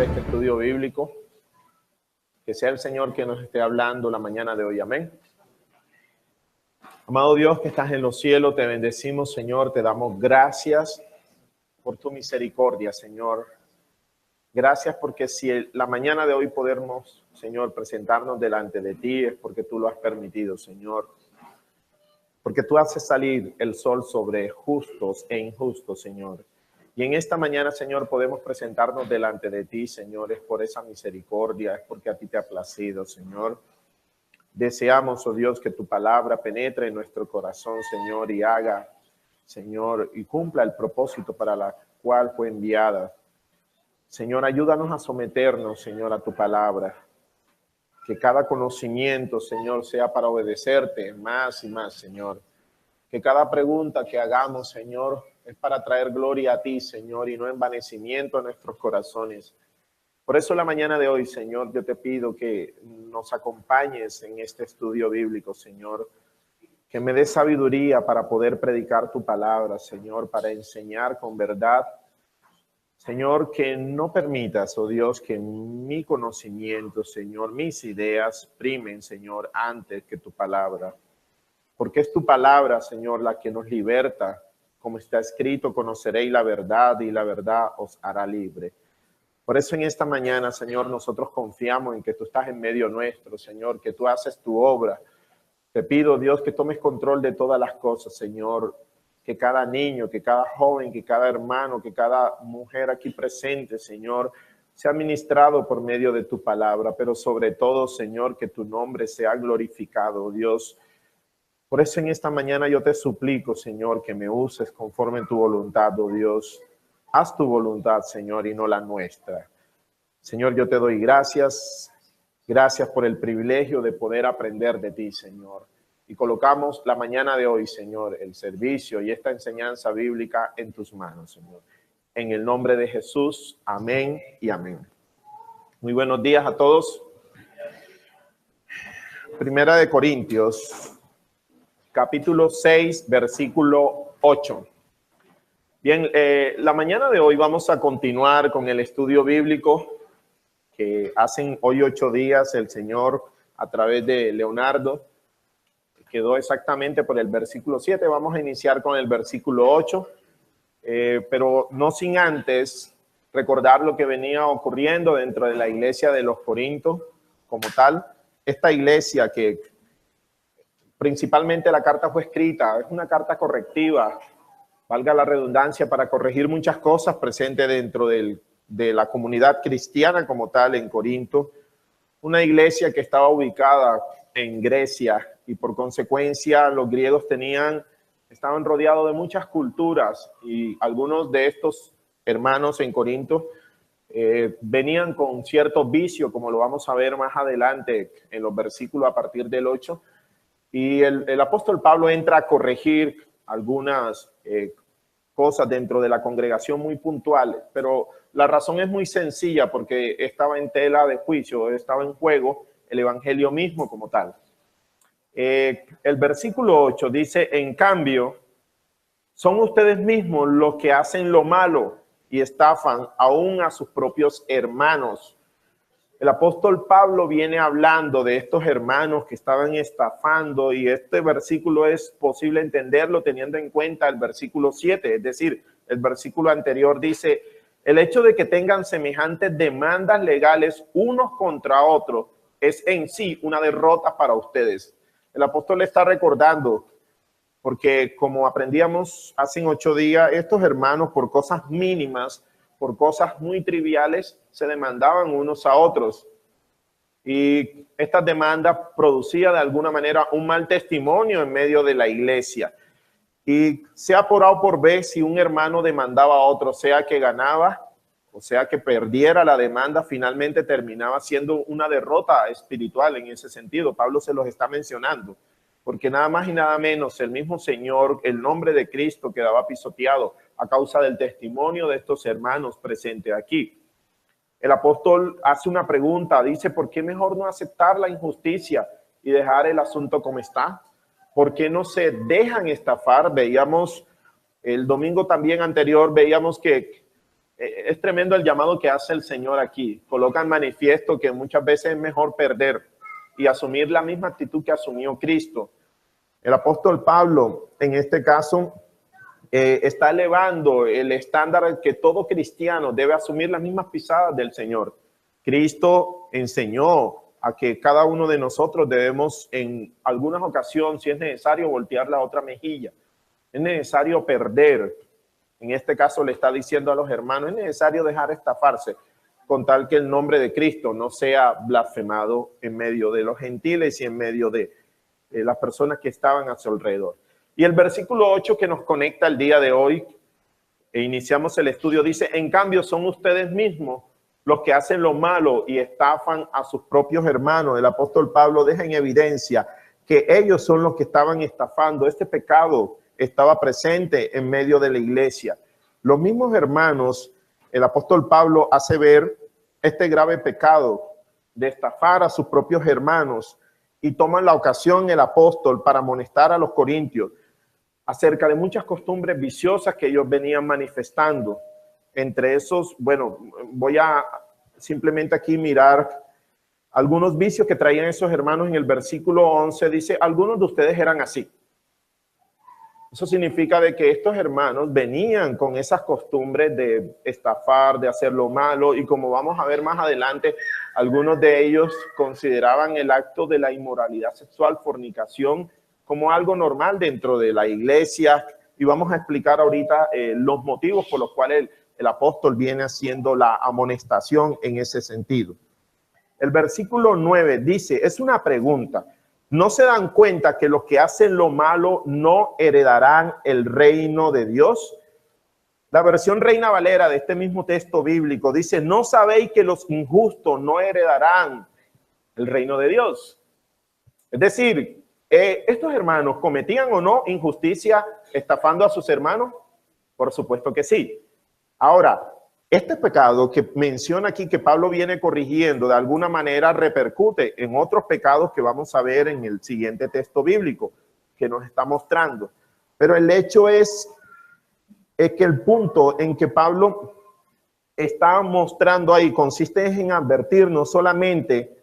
iniciar este estudio bíblico. Que sea el Señor quien nos esté hablando la mañana de hoy. Amén. Amado Dios que estás en los cielos, te bendecimos, Señor. Te damos gracias por tu misericordia, Señor. Gracias porque si la mañana de hoy podemos, Señor, presentarnos delante de ti, es porque tú lo has permitido, Señor. Porque tú haces salir el sol sobre justos e injustos, Señor. Y en esta mañana, Señor, podemos presentarnos delante de ti, Señor. Es por esa misericordia, es porque a ti te ha placido, Señor. Deseamos, oh Dios, que tu palabra penetre en nuestro corazón, Señor, y haga, Señor, y cumpla el propósito para la cual fue enviada. Señor, ayúdanos a someternos, Señor, a tu palabra. Que cada conocimiento, Señor, sea para obedecerte más y más, Señor. Que cada pregunta que hagamos, Señor, es para traer gloria a ti, Señor, y no envanecimiento a nuestros corazones. Por eso la mañana de hoy, Señor, yo te pido que nos acompañes en este estudio bíblico, Señor. Que me des sabiduría para poder predicar tu palabra, Señor, para enseñar con verdad. Señor, que no permitas, oh Dios, que mi conocimiento, Señor, mis ideas primen, Señor, antes que tu palabra. Porque es tu palabra, Señor, la que nos liberta. Como está escrito, conoceréis la verdad y la verdad os hará libre. Por eso en esta mañana, Señor, nosotros confiamos en que tú estás en medio nuestro, Señor, que tú haces tu obra. Te pido, Dios, que tomes control de todas las cosas, Señor. Que cada niño, que cada joven, que cada hermano, que cada mujer aquí presente, Señor, sea ministrado por medio de tu palabra, pero sobre todo, Señor, que tu nombre sea glorificado, Dios. Por eso en esta mañana yo te suplico, Señor, que me uses conforme en tu voluntad, oh Dios. Haz tu voluntad, Señor, y no la nuestra. Señor, yo te doy gracias. Gracias por el privilegio de poder aprender de ti, Señor. Y colocamos la mañana de hoy, Señor, el servicio y esta enseñanza bíblica en tus manos, Señor. En el nombre de Jesús, amén y amén. Muy buenos días a todos. Primera de Corintios, capítulo 6, versículo 8. Bien, la mañana de hoy vamos a continuar con el estudio bíblico que hacen hoy 8 días el Señor a través de Leonardo. Quedó exactamente por el versículo 7. Vamos a iniciar con el versículo 8, pero no sin antes recordar lo que venía ocurriendo dentro de la iglesia de los Corintios como tal. Esta iglesia que principalmente la carta fue escrita, es una carta correctiva, valga la redundancia, para corregir muchas cosas presentes dentro de la comunidad cristiana como tal en Corinto. Una iglesia que estaba ubicada en Grecia y por consecuencia los griegos estaban rodeados de muchas culturas y algunos de estos hermanos en Corinto venían con ciertos vicios, como lo vamos a ver más adelante en los versículos a partir del 8. Y el apóstol Pablo entra a corregir algunas cosas dentro de la congregación muy puntuales, pero la razón es muy sencilla porque estaba en tela de juicio, estaba en juego el evangelio mismo como tal. El versículo 8 dice, en cambio, son ustedes mismos los que hacen lo malo y estafan aún a sus propios hermanos. El apóstol Pablo viene hablando de estos hermanos que estaban estafando y este versículo es posible entenderlo teniendo en cuenta el versículo 7, es decir, el versículo anterior dice, el hecho de que tengan semejantes demandas legales unos contra otros es en sí una derrota para ustedes. El apóstol le está recordando, porque como aprendíamos hace 8 días, estos hermanos por cosas mínimas, por cosas muy triviales, se demandaban unos a otros. Y estas demandas producían de alguna manera un mal testimonio en medio de la iglesia. Y sea por A o por B, si un hermano demandaba a otro, sea que ganaba o sea que perdiera la demanda, finalmente terminaba siendo una derrota espiritual en ese sentido. Pablo se los está mencionando, porque nada más y nada menos el mismo Señor, el nombre de Cristo quedaba pisoteado a causa del testimonio de estos hermanos presentes aquí. El apóstol hace una pregunta, dice, ¿por qué mejor no aceptar la injusticia y dejar el asunto como está? ¿Por qué no se dejan estafar? Veíamos el domingo también anterior, veíamos que es tremendo el llamado que hace el Señor aquí. Coloca en manifiesto que muchas veces es mejor perder y asumir la misma actitud que asumió Cristo. El apóstol Pablo, en este caso, está elevando el estándar que todo cristiano debe asumir las mismas pisadas del Señor. Cristo enseñó a que cada uno de nosotros debemos en algunas ocasiones, si es necesario, voltear la otra mejilla. Es necesario perder. En este caso le está diciendo a los hermanos, es necesario dejar estafarse con tal que el nombre de Cristo no sea blasfemado en medio de los gentiles y en medio de las personas que estaban a su alrededor. Y el versículo 8 que nos conecta el día de hoy, e iniciamos el estudio, dice, en cambio son ustedes mismos los que hacen lo malo y estafan a sus propios hermanos. El apóstol Pablo deja en evidencia que ellos son los que estaban estafando. Este pecado estaba presente en medio de la iglesia. Los mismos hermanos, el apóstol Pablo hace ver este grave pecado de estafar a sus propios hermanos y toman la ocasión el apóstol para amonestar a los corintios acerca de muchas costumbres viciosas que ellos venían manifestando. Entre esos, bueno, voy a simplemente aquí mirar algunos vicios que traían esos hermanos. En el versículo 11 dice, algunos de ustedes eran así. Eso significa de que estos hermanos venían con esas costumbres de estafar, de hacer lo malo, y como vamos a ver más adelante, algunos de ellos consideraban el acto de la inmoralidad sexual, fornicación, como algo normal dentro de la iglesia, y vamos a explicar ahorita los motivos por los cuales el apóstol viene haciendo la amonestación en ese sentido. El versículo 9 dice, es una pregunta, ¿no se dan cuenta que los que hacen lo malo no heredarán el reino de Dios? La versión Reina Valera de este mismo texto bíblico dice, ¿no sabéis que los injustos no heredarán el reino de Dios? Es decir, ¿estos hermanos cometían o no injusticia estafando a sus hermanos? Por supuesto que sí. Ahora, este pecado que menciona aquí que Pablo viene corrigiendo de alguna manera repercute en otros pecados que vamos a ver en el siguiente texto bíblico que nos está mostrando. Pero el hecho es que el punto en que Pablo está mostrando ahí consiste en advertir no solamente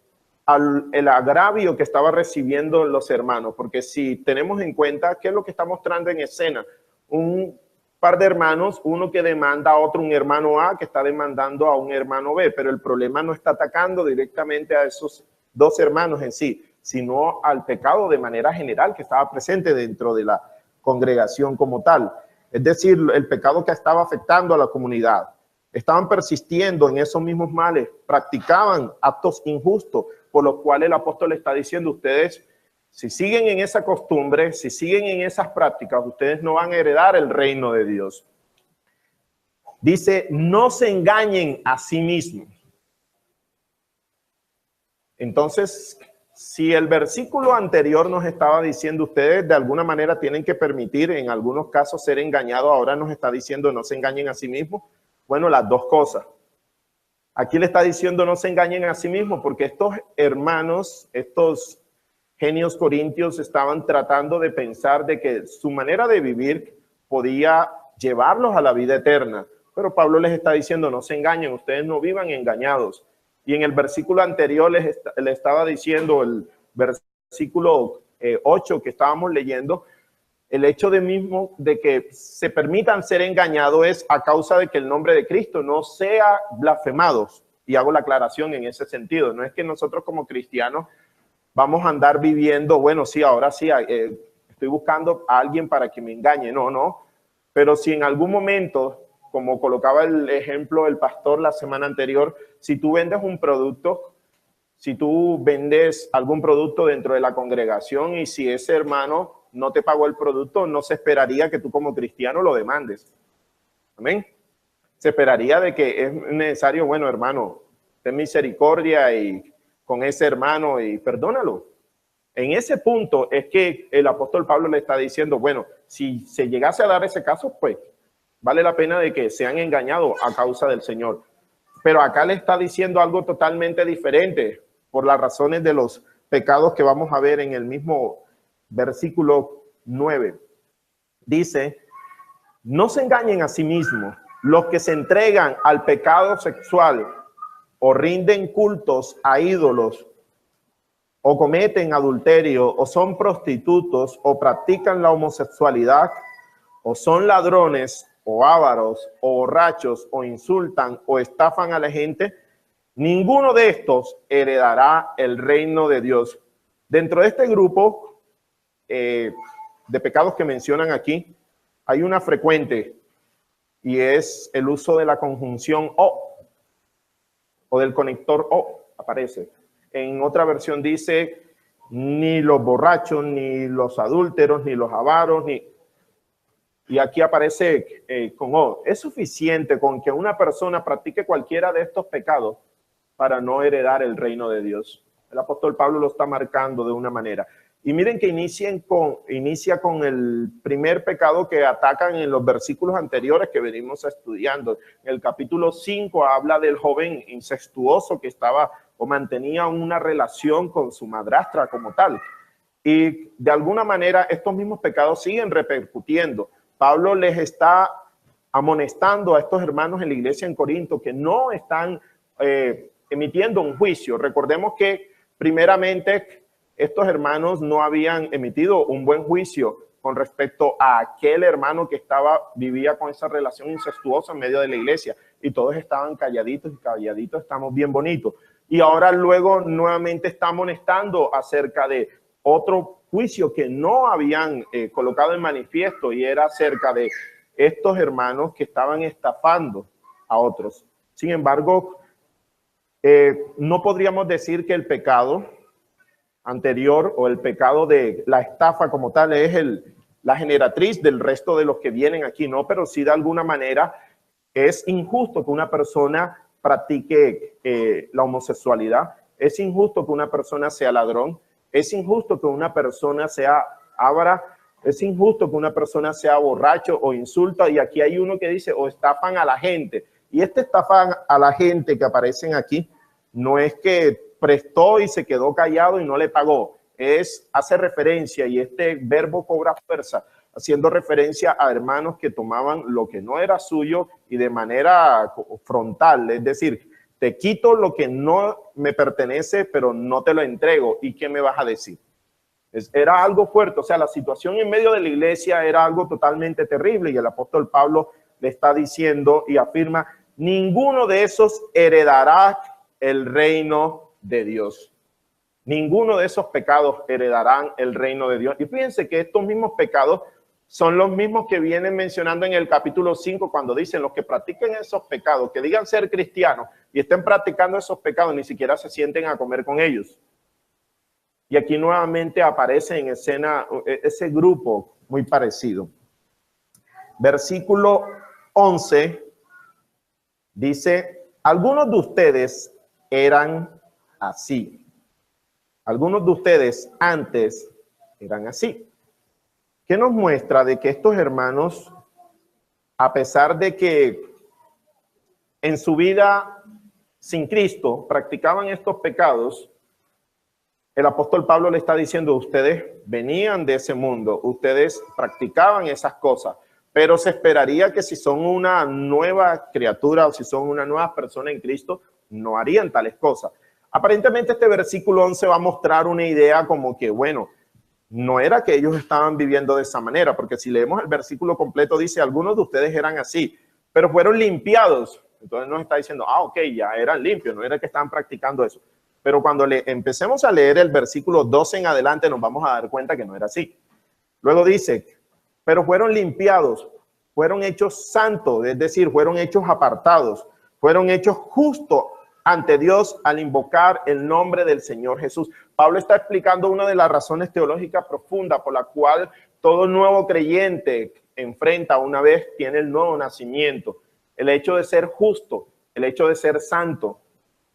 el agravio que estaba recibiendo los hermanos, porque si tenemos en cuenta qué es lo que está mostrando en escena, un par de hermanos, uno que demanda a otro, un hermano A que está demandando a un hermano B, pero el problema no está atacando directamente a esos dos hermanos en sí, sino al pecado de manera general que estaba presente dentro de la congregación como tal. Es decir, el pecado que estaba afectando a la comunidad. Estaban persistiendo en esos mismos males, practicaban actos injustos, por lo cual el apóstol está diciendo, ustedes, si siguen en esa costumbre, si siguen en esas prácticas, ustedes no van a heredar el reino de Dios. Dice, no se engañen a sí mismos. Entonces, si el versículo anterior nos estaba diciendo, ustedes de alguna manera tienen que permitir en algunos casos ser engañados, ahora nos está diciendo, no se engañen a sí mismos. Bueno, las dos cosas. Aquí le está diciendo, no se engañen a sí mismos, porque estos hermanos, estos genios corintios estaban tratando de pensar de que su manera de vivir podía llevarlos a la vida eterna. Pero Pablo les está diciendo, no se engañen, ustedes no vivan engañados. Y en el versículo anterior le estaba diciendo, el versículo 8 que estábamos leyendo, el hecho de que se permitan ser engañados es a causa de que el nombre de Cristo no sea blasfemados. Y hago la aclaración en ese sentido. No es que nosotros como cristianos vamos a andar viviendo, bueno, sí, ahora sí, estoy buscando a alguien para que me engañe. No, no. Pero si en algún momento, como colocaba el ejemplo el pastor la semana anterior, si tú vendes un producto, si tú vendes algún producto dentro de la congregación y si ese hermano no te pagó el producto, no se esperaría que tú como cristiano lo demandes. Amén. Se esperaría de que es necesario, bueno, hermano, ten misericordia y con ese hermano y perdónalo. En ese punto es que el apóstol Pablo le está diciendo, bueno, si se llegase a dar ese caso, pues vale la pena de que sean engañados a causa del Señor. Pero acá le está diciendo algo totalmente diferente por las razones de los pecados que vamos a ver en el mismo versículo 9. Dice, no se engañen a sí mismos. Los que se entregan al pecado sexual o rinden cultos a ídolos o cometen adulterio o son prostitutos o practican la homosexualidad o son ladrones o ávaros o borrachos o insultan o estafan a la gente, ninguno de estos heredará el reino de Dios. Dentro de este grupo de pecados que mencionan aquí, hay una frecuente y es el uso de la conjunción o del conector o, aparece. En otra versión dice, ni los borrachos, ni los adúlteros, ni los avaros, ni... Y aquí aparece con o. Es suficiente con que una persona practique cualquiera de estos pecados para no heredar el reino de Dios. El apóstol Pablo lo está marcando de una manera. Y miren que inicia con el primer pecado que atacan en los versículos anteriores que venimos estudiando. En el capítulo 5 habla del joven incestuoso que estaba o mantenía una relación con su madrastra como tal. Y de alguna manera estos mismos pecados siguen repercutiendo. Pablo les está amonestando a estos hermanos en la iglesia en Corinto que no están emitiendo un juicio. Recordemos que primeramente estos hermanos no habían emitido un buen juicio con respecto a aquel hermano que vivía con esa relación incestuosa en medio de la iglesia, y todos estaban calladitos y calladitos estamos bien bonitos. Y ahora luego nuevamente está amonestando acerca de otro juicio que no habían colocado en manifiesto, y era acerca de estos hermanos que estaban estafando a otros. Sin embargo, no podríamos decir que el pecado anterior o el pecado de la estafa como tal es la generatriz del resto de los que vienen aquí, no, pero sí de alguna manera es injusto que una persona practique la homosexualidad, es injusto que una persona sea ladrón, es injusto que una persona sea avara, es injusto que una persona sea borracho o insulta, y aquí hay uno que dice o estafan a la gente, y este estafan a la gente que aparecen aquí no es que prestó y se quedó callado y no le pagó, hace referencia, y este verbo cobra fuerza, haciendo referencia a hermanos que tomaban lo que no era suyo y de manera frontal, es decir, te quito lo que no me pertenece, pero no te lo entrego. ¿Y qué me vas a decir? Era algo fuerte, o sea, la situación en medio de la iglesia era algo totalmente terrible, y el apóstol Pablo le está diciendo y afirma, ninguno de esos heredará el reino de Dios. Ninguno de esos pecados heredarán el reino de Dios. Y fíjense que estos mismos pecados son los mismos que vienen mencionando en el capítulo 5, cuando dicen los que practiquen esos pecados, que digan ser cristianos y estén practicando esos pecados, ni siquiera se sienten a comer con ellos. Y aquí nuevamente aparece en escena ese grupo muy parecido. Versículo 11 dice, algunos de ustedes eran así. Algunos de ustedes antes eran así. ¿Qué nos muestra de que estos hermanos, a pesar de que en su vida sin Cristo practicaban estos pecados, el apóstol Pablo le está diciendo, ustedes venían de ese mundo, ustedes practicaban esas cosas, pero se esperaría que si son una nueva criatura o si son una nueva persona en Cristo, no harían tales cosas. Aparentemente este versículo 11 va a mostrar una idea como que, bueno, no era que ellos estaban viviendo de esa manera, porque si leemos el versículo completo dice, algunos de ustedes eran así, pero fueron limpiados. Entonces nos está diciendo, ok, ya eran limpios, no era que estaban practicando eso. Pero cuando empecemos a leer el versículo 12 en adelante nos vamos a dar cuenta que no era así. Luego dice, pero fueron limpiados, fueron hechos santos, es decir, fueron hechos apartados, fueron hechos justos ante Dios al invocar el nombre del Señor Jesús. Pablo está explicando una de las razones teológicas profundas por la cual todo nuevo creyente enfrenta una vez tiene el nuevo nacimiento. El hecho de ser justo, el hecho de ser santo,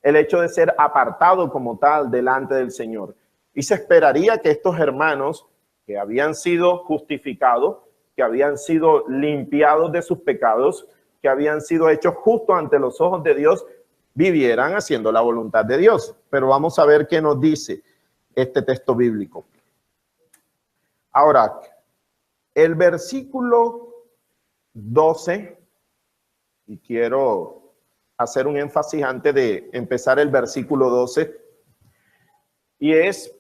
el hecho de ser apartado como tal delante del Señor. Y se esperaría que estos hermanos que habían sido justificados, que habían sido limpiados de sus pecados, que habían sido hechos justos ante los ojos de Dios, vivieran haciendo la voluntad de Dios. Pero vamos a ver qué nos dice este texto bíblico. Ahora, el versículo 12 y quiero hacer un énfasis antes de empezar el versículo 12, y es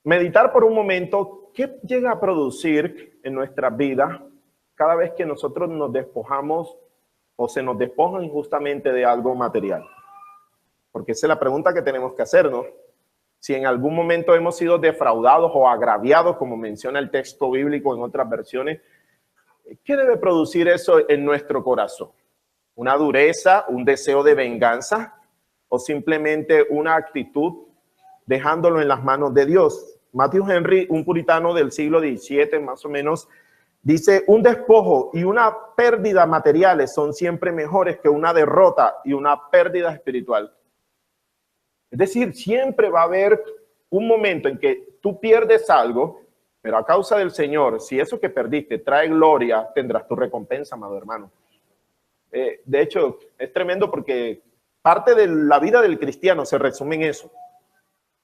meditar por un momento qué llega a producir en nuestra vida cada vez que nosotros nos despojamos o se nos despojan injustamente de algo material. Porque esa es la pregunta que tenemos que hacernos. Si en algún momento hemos sido defraudados o agraviados, como menciona el texto bíblico en otras versiones, ¿qué debe producir eso en nuestro corazón? ¿Una dureza, un deseo de venganza o simplemente una actitud dejándolo en las manos de Dios? Matthew Henry, un puritano del siglo XVII más o menos, dice: un despojo y una pérdida materiales son siempre mejores que una derrota y una pérdida espiritual. Es decir, siempre va a haber un momento en que tú pierdes algo, pero a causa del Señor, si eso que perdiste trae gloria, tendrás tu recompensa, amado hermano. De hecho, es tremendo porque parte de la vida del cristiano se resume en eso.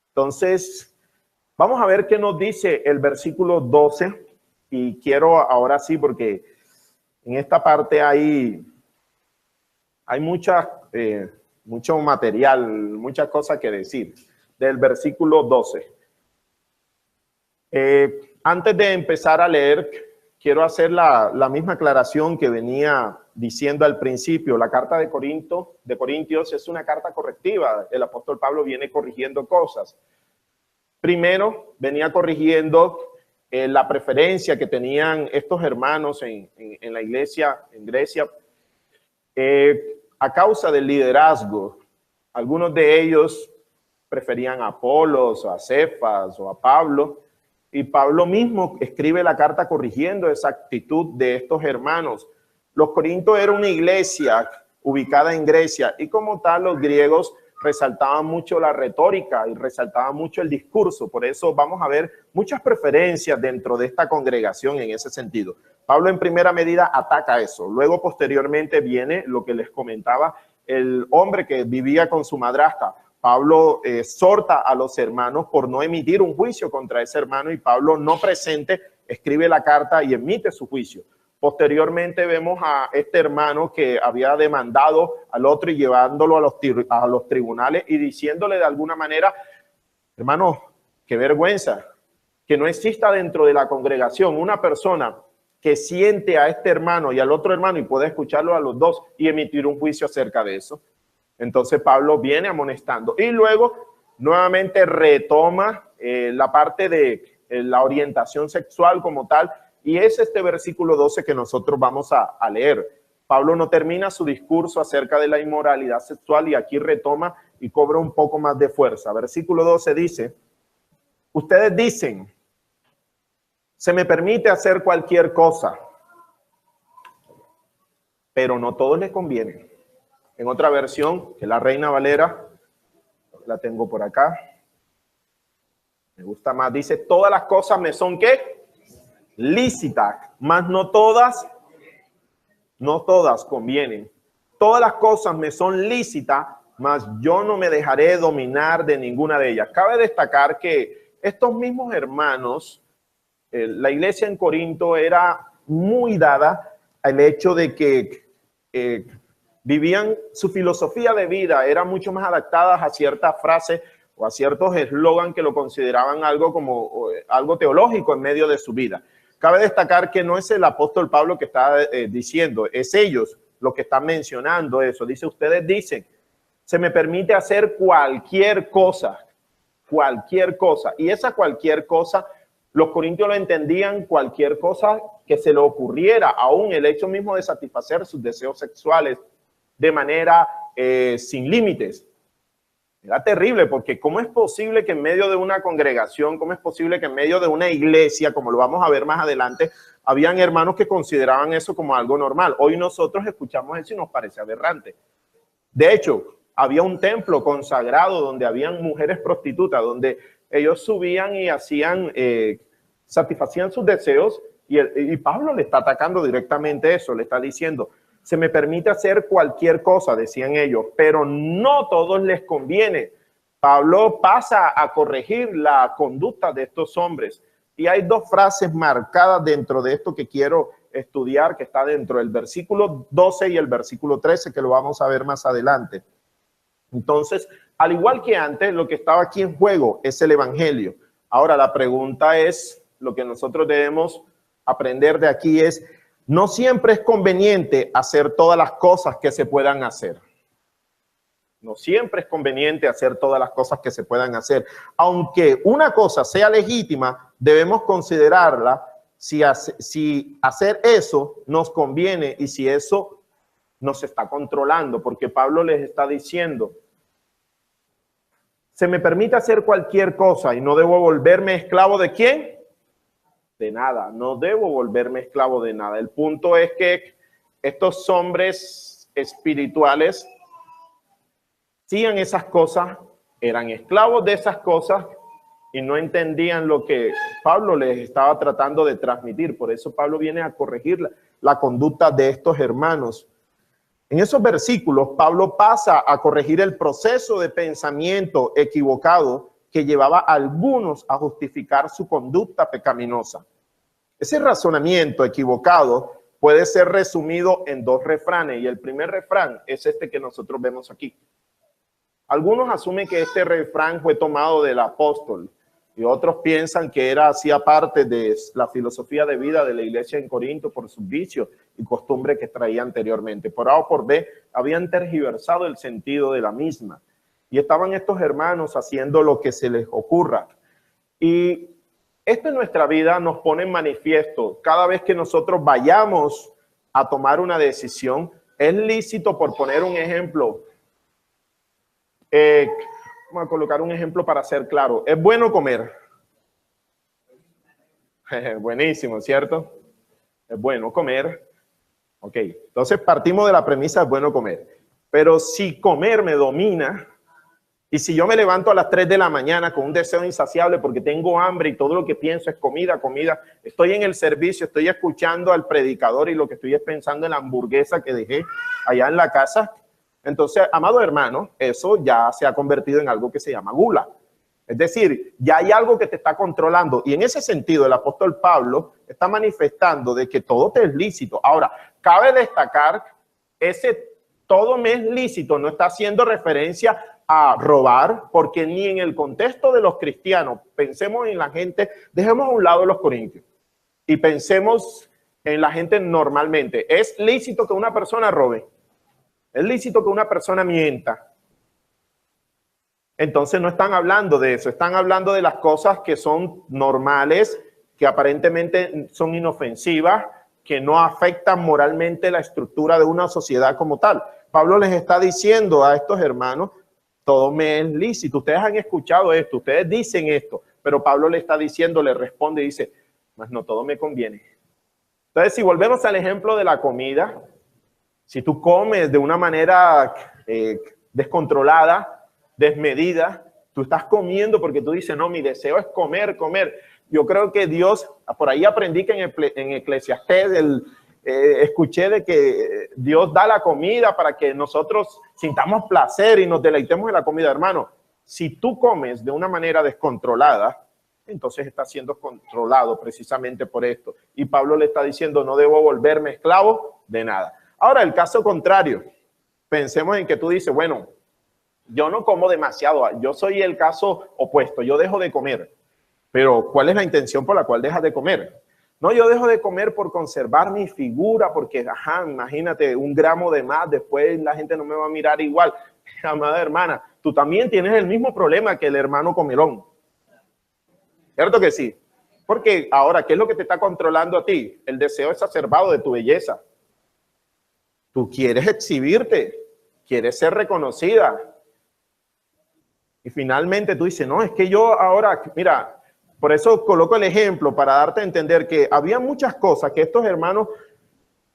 Entonces, vamos a ver qué nos dice el versículo 12. Y quiero ahora sí, porque en esta parte hay mucho material, muchas cosas que decir. Del versículo 12. Antes de empezar a leer, quiero hacer la misma aclaración que venía diciendo al principio. La carta de Corintios es una carta correctiva. El apóstol Pablo viene corrigiendo cosas. Primero, venía corrigiendo la preferencia que tenían estos hermanos en la iglesia en Grecia a causa del liderazgo. Algunos de ellos preferían a Apolos, a Cefas o a Pablo, y Pablo mismo escribe la carta corrigiendo esa actitud de estos hermanos. Los Corintios era una iglesia ubicada en Grecia y como tal los griegos resaltaban mucho la retórica y resaltaban mucho el discurso. Por eso vamos a ver muchas preferencias dentro de esta congregación en ese sentido. Pablo en primera medida ataca eso. Luego posteriormente viene lo que les comentaba, el hombre que vivía con su madrastra. Pablo exhorta a los hermanos por no emitir un juicio contra ese hermano y Pablo no presente escribe la carta y emite su juicio. Posteriormente vemos a este hermano que había demandado al otro y llevándolo a los tribunales y diciéndole de alguna manera: hermano, qué vergüenza que no exista dentro de la congregación una persona que siente a este hermano y al otro hermano y pueda escucharlo a los dos y emitir un juicio acerca de eso. Entonces Pablo viene amonestando y luego nuevamente retoma la parte de la orientación sexual como tal. Y es este versículo 12 que nosotros vamos a leer. Pablo no termina su discurso acerca de la inmoralidad sexual y aquí retoma y cobra un poco más de fuerza. Versículo 12 dice: ustedes dicen, se me permite hacer cualquier cosa, pero no todos les conviene. En otra versión, que la Reina Valera, la tengo por acá, me gusta más, dice: todas las cosas me son ¿qué? Lícitas, mas no todas convienen. Todas las cosas me son lícitas, mas yo no me dejaré dominar de ninguna de ellas. Cabe destacar que estos mismos hermanos, la iglesia en Corinto era muy dada al hecho de que vivían su filosofía de vida, era mucho más adaptadas a ciertas frases o a ciertos eslogan que lo consideraban algo como algo teológico en medio de su vida. Cabe destacar que no es el apóstol Pablo que está diciendo, es ellos los que están mencionando eso. Dice, ustedes dicen, se me permite hacer cualquier cosa. Y esa cualquier cosa, los corintios lo entendían, cualquier cosa que se le ocurriera, aún el hecho mismo de satisfacer sus deseos sexuales de manera sin límites. Era terrible porque ¿cómo es posible que en medio de una congregación, cómo es posible que en medio de una iglesia, como lo vamos a ver más adelante, habían hermanos que consideraban eso como algo normal? Hoy nosotros escuchamos eso y nos parece aberrante. De hecho, había un templo consagrado donde habían mujeres prostitutas, donde ellos subían y hacían, satisfacían sus deseos y Pablo le está atacando directamente eso, le está diciendo, se me permite hacer cualquier cosa, decían ellos, pero no todos les conviene. Pablo pasa a corregir la conducta de estos hombres. Y hay dos frases marcadas dentro de esto que quiero estudiar, que está dentro del versículo 12 y el versículo 13, que lo vamos a ver más adelante. Entonces, al igual que antes, lo que estaba aquí en juego es el evangelio. Ahora, la pregunta es, lo que nosotros debemos aprender de aquí es, no siempre es conveniente hacer todas las cosas que se puedan hacer. No siempre es conveniente hacer todas las cosas que se puedan hacer. Aunque una cosa sea legítima, debemos considerarla si hacer eso nos conviene y si eso nos está controlando. Porque Pablo les está diciendo, se me permite hacer cualquier cosa y no debo volverme esclavo ¿de quién? De nada. No debo volverme esclavo de nada. El punto es que estos hombres espirituales hacían esas cosas, eran esclavos de esas cosas y no entendían lo que Pablo les estaba tratando de transmitir. Por eso Pablo viene a corregir la conducta de estos hermanos. En esos versículos, Pablo pasa a corregir el proceso de pensamiento equivocado que llevaba a algunos a justificar su conducta pecaminosa. Ese razonamiento equivocado puede ser resumido en dos refranes y el primer refrán es este que nosotros vemos aquí. Algunos asumen que este refrán fue tomado del apóstol y otros piensan que hacía parte de la filosofía de vida de la iglesia en Corinto por sus vicios y costumbres que traía anteriormente. Por A o por B, habían tergiversado el sentido de la misma y estaban estos hermanos haciendo lo que se les ocurra. Y esto en nuestra vida nos pone en manifiesto. Cada vez que nosotros vayamos a tomar una decisión, es lícito, por poner un ejemplo, vamos a colocar un ejemplo para ser claro. ¿Es bueno comer? Buenísimo, ¿cierto? Es bueno comer. Ok, entonces partimos de la premisa, es bueno comer. Pero si comer me domina, y si yo me levanto a las 3 de la mañana con un deseo insaciable porque tengo hambre y todo lo que pienso es comida, comida, estoy en el servicio, estoy escuchando al predicador y lo que estoy es pensando en la hamburguesa que dejé allá en la casa. Entonces, amado hermano, eso ya se ha convertido en algo que se llama gula. Es decir, ya hay algo que te está controlando. Y en ese sentido, el apóstol Pablo está manifestando de que todo te es lícito. Ahora, cabe destacar, ese todo me es lícito no está haciendo referencia a robar, porque ni en el contexto de los cristianos, pensemos en la gente, dejemos a un lado los corintios y pensemos en la gente normalmente. ¿Es lícito que una persona robe? ¿Es lícito que una persona mienta? Entonces no están hablando de eso, están hablando de las cosas que son normales, que aparentemente son inofensivas, que no afectan moralmente la estructura de una sociedad como tal. Pablo les está diciendo a estos hermanos, todo me es lícito. Ustedes han escuchado esto, ustedes dicen esto, pero Pablo le está diciendo, le responde y dice, mas no todo me conviene. Entonces, si volvemos al ejemplo de la comida, si tú comes de una manera descontrolada, desmedida, tú estás comiendo porque tú dices, no, mi deseo es comer, comer. Yo creo que Dios, por ahí aprendí que en Eclesiastés, escuché de que Dios da la comida para que nosotros sintamos placer y nos deleitemos en la comida. Hermano, si tú comes de una manera descontrolada, entonces estás siendo controlado precisamente por esto. Y Pablo le está diciendo, no debo volverme esclavo de nada. Ahora, el caso contrario, pensemos en que tú dices, bueno, yo no como demasiado, yo soy el caso opuesto, yo dejo de comer. Pero, ¿cuál es la intención por la cual dejas de comer? No, yo dejo de comer por conservar mi figura, porque, ajá, imagínate, 1 gramo de más, después la gente no me va a mirar igual. Amada hermana, tú también tienes el mismo problema que el hermano comelón. ¿Cierto que sí? Porque ahora, ¿qué es lo que te está controlando a ti? El deseo exacerbado de tu belleza. Tú quieres exhibirte, quieres ser reconocida. Y finalmente tú dices, no, es que yo ahora, mira, por eso coloco el ejemplo para darte a entender que había muchas cosas que estos hermanos,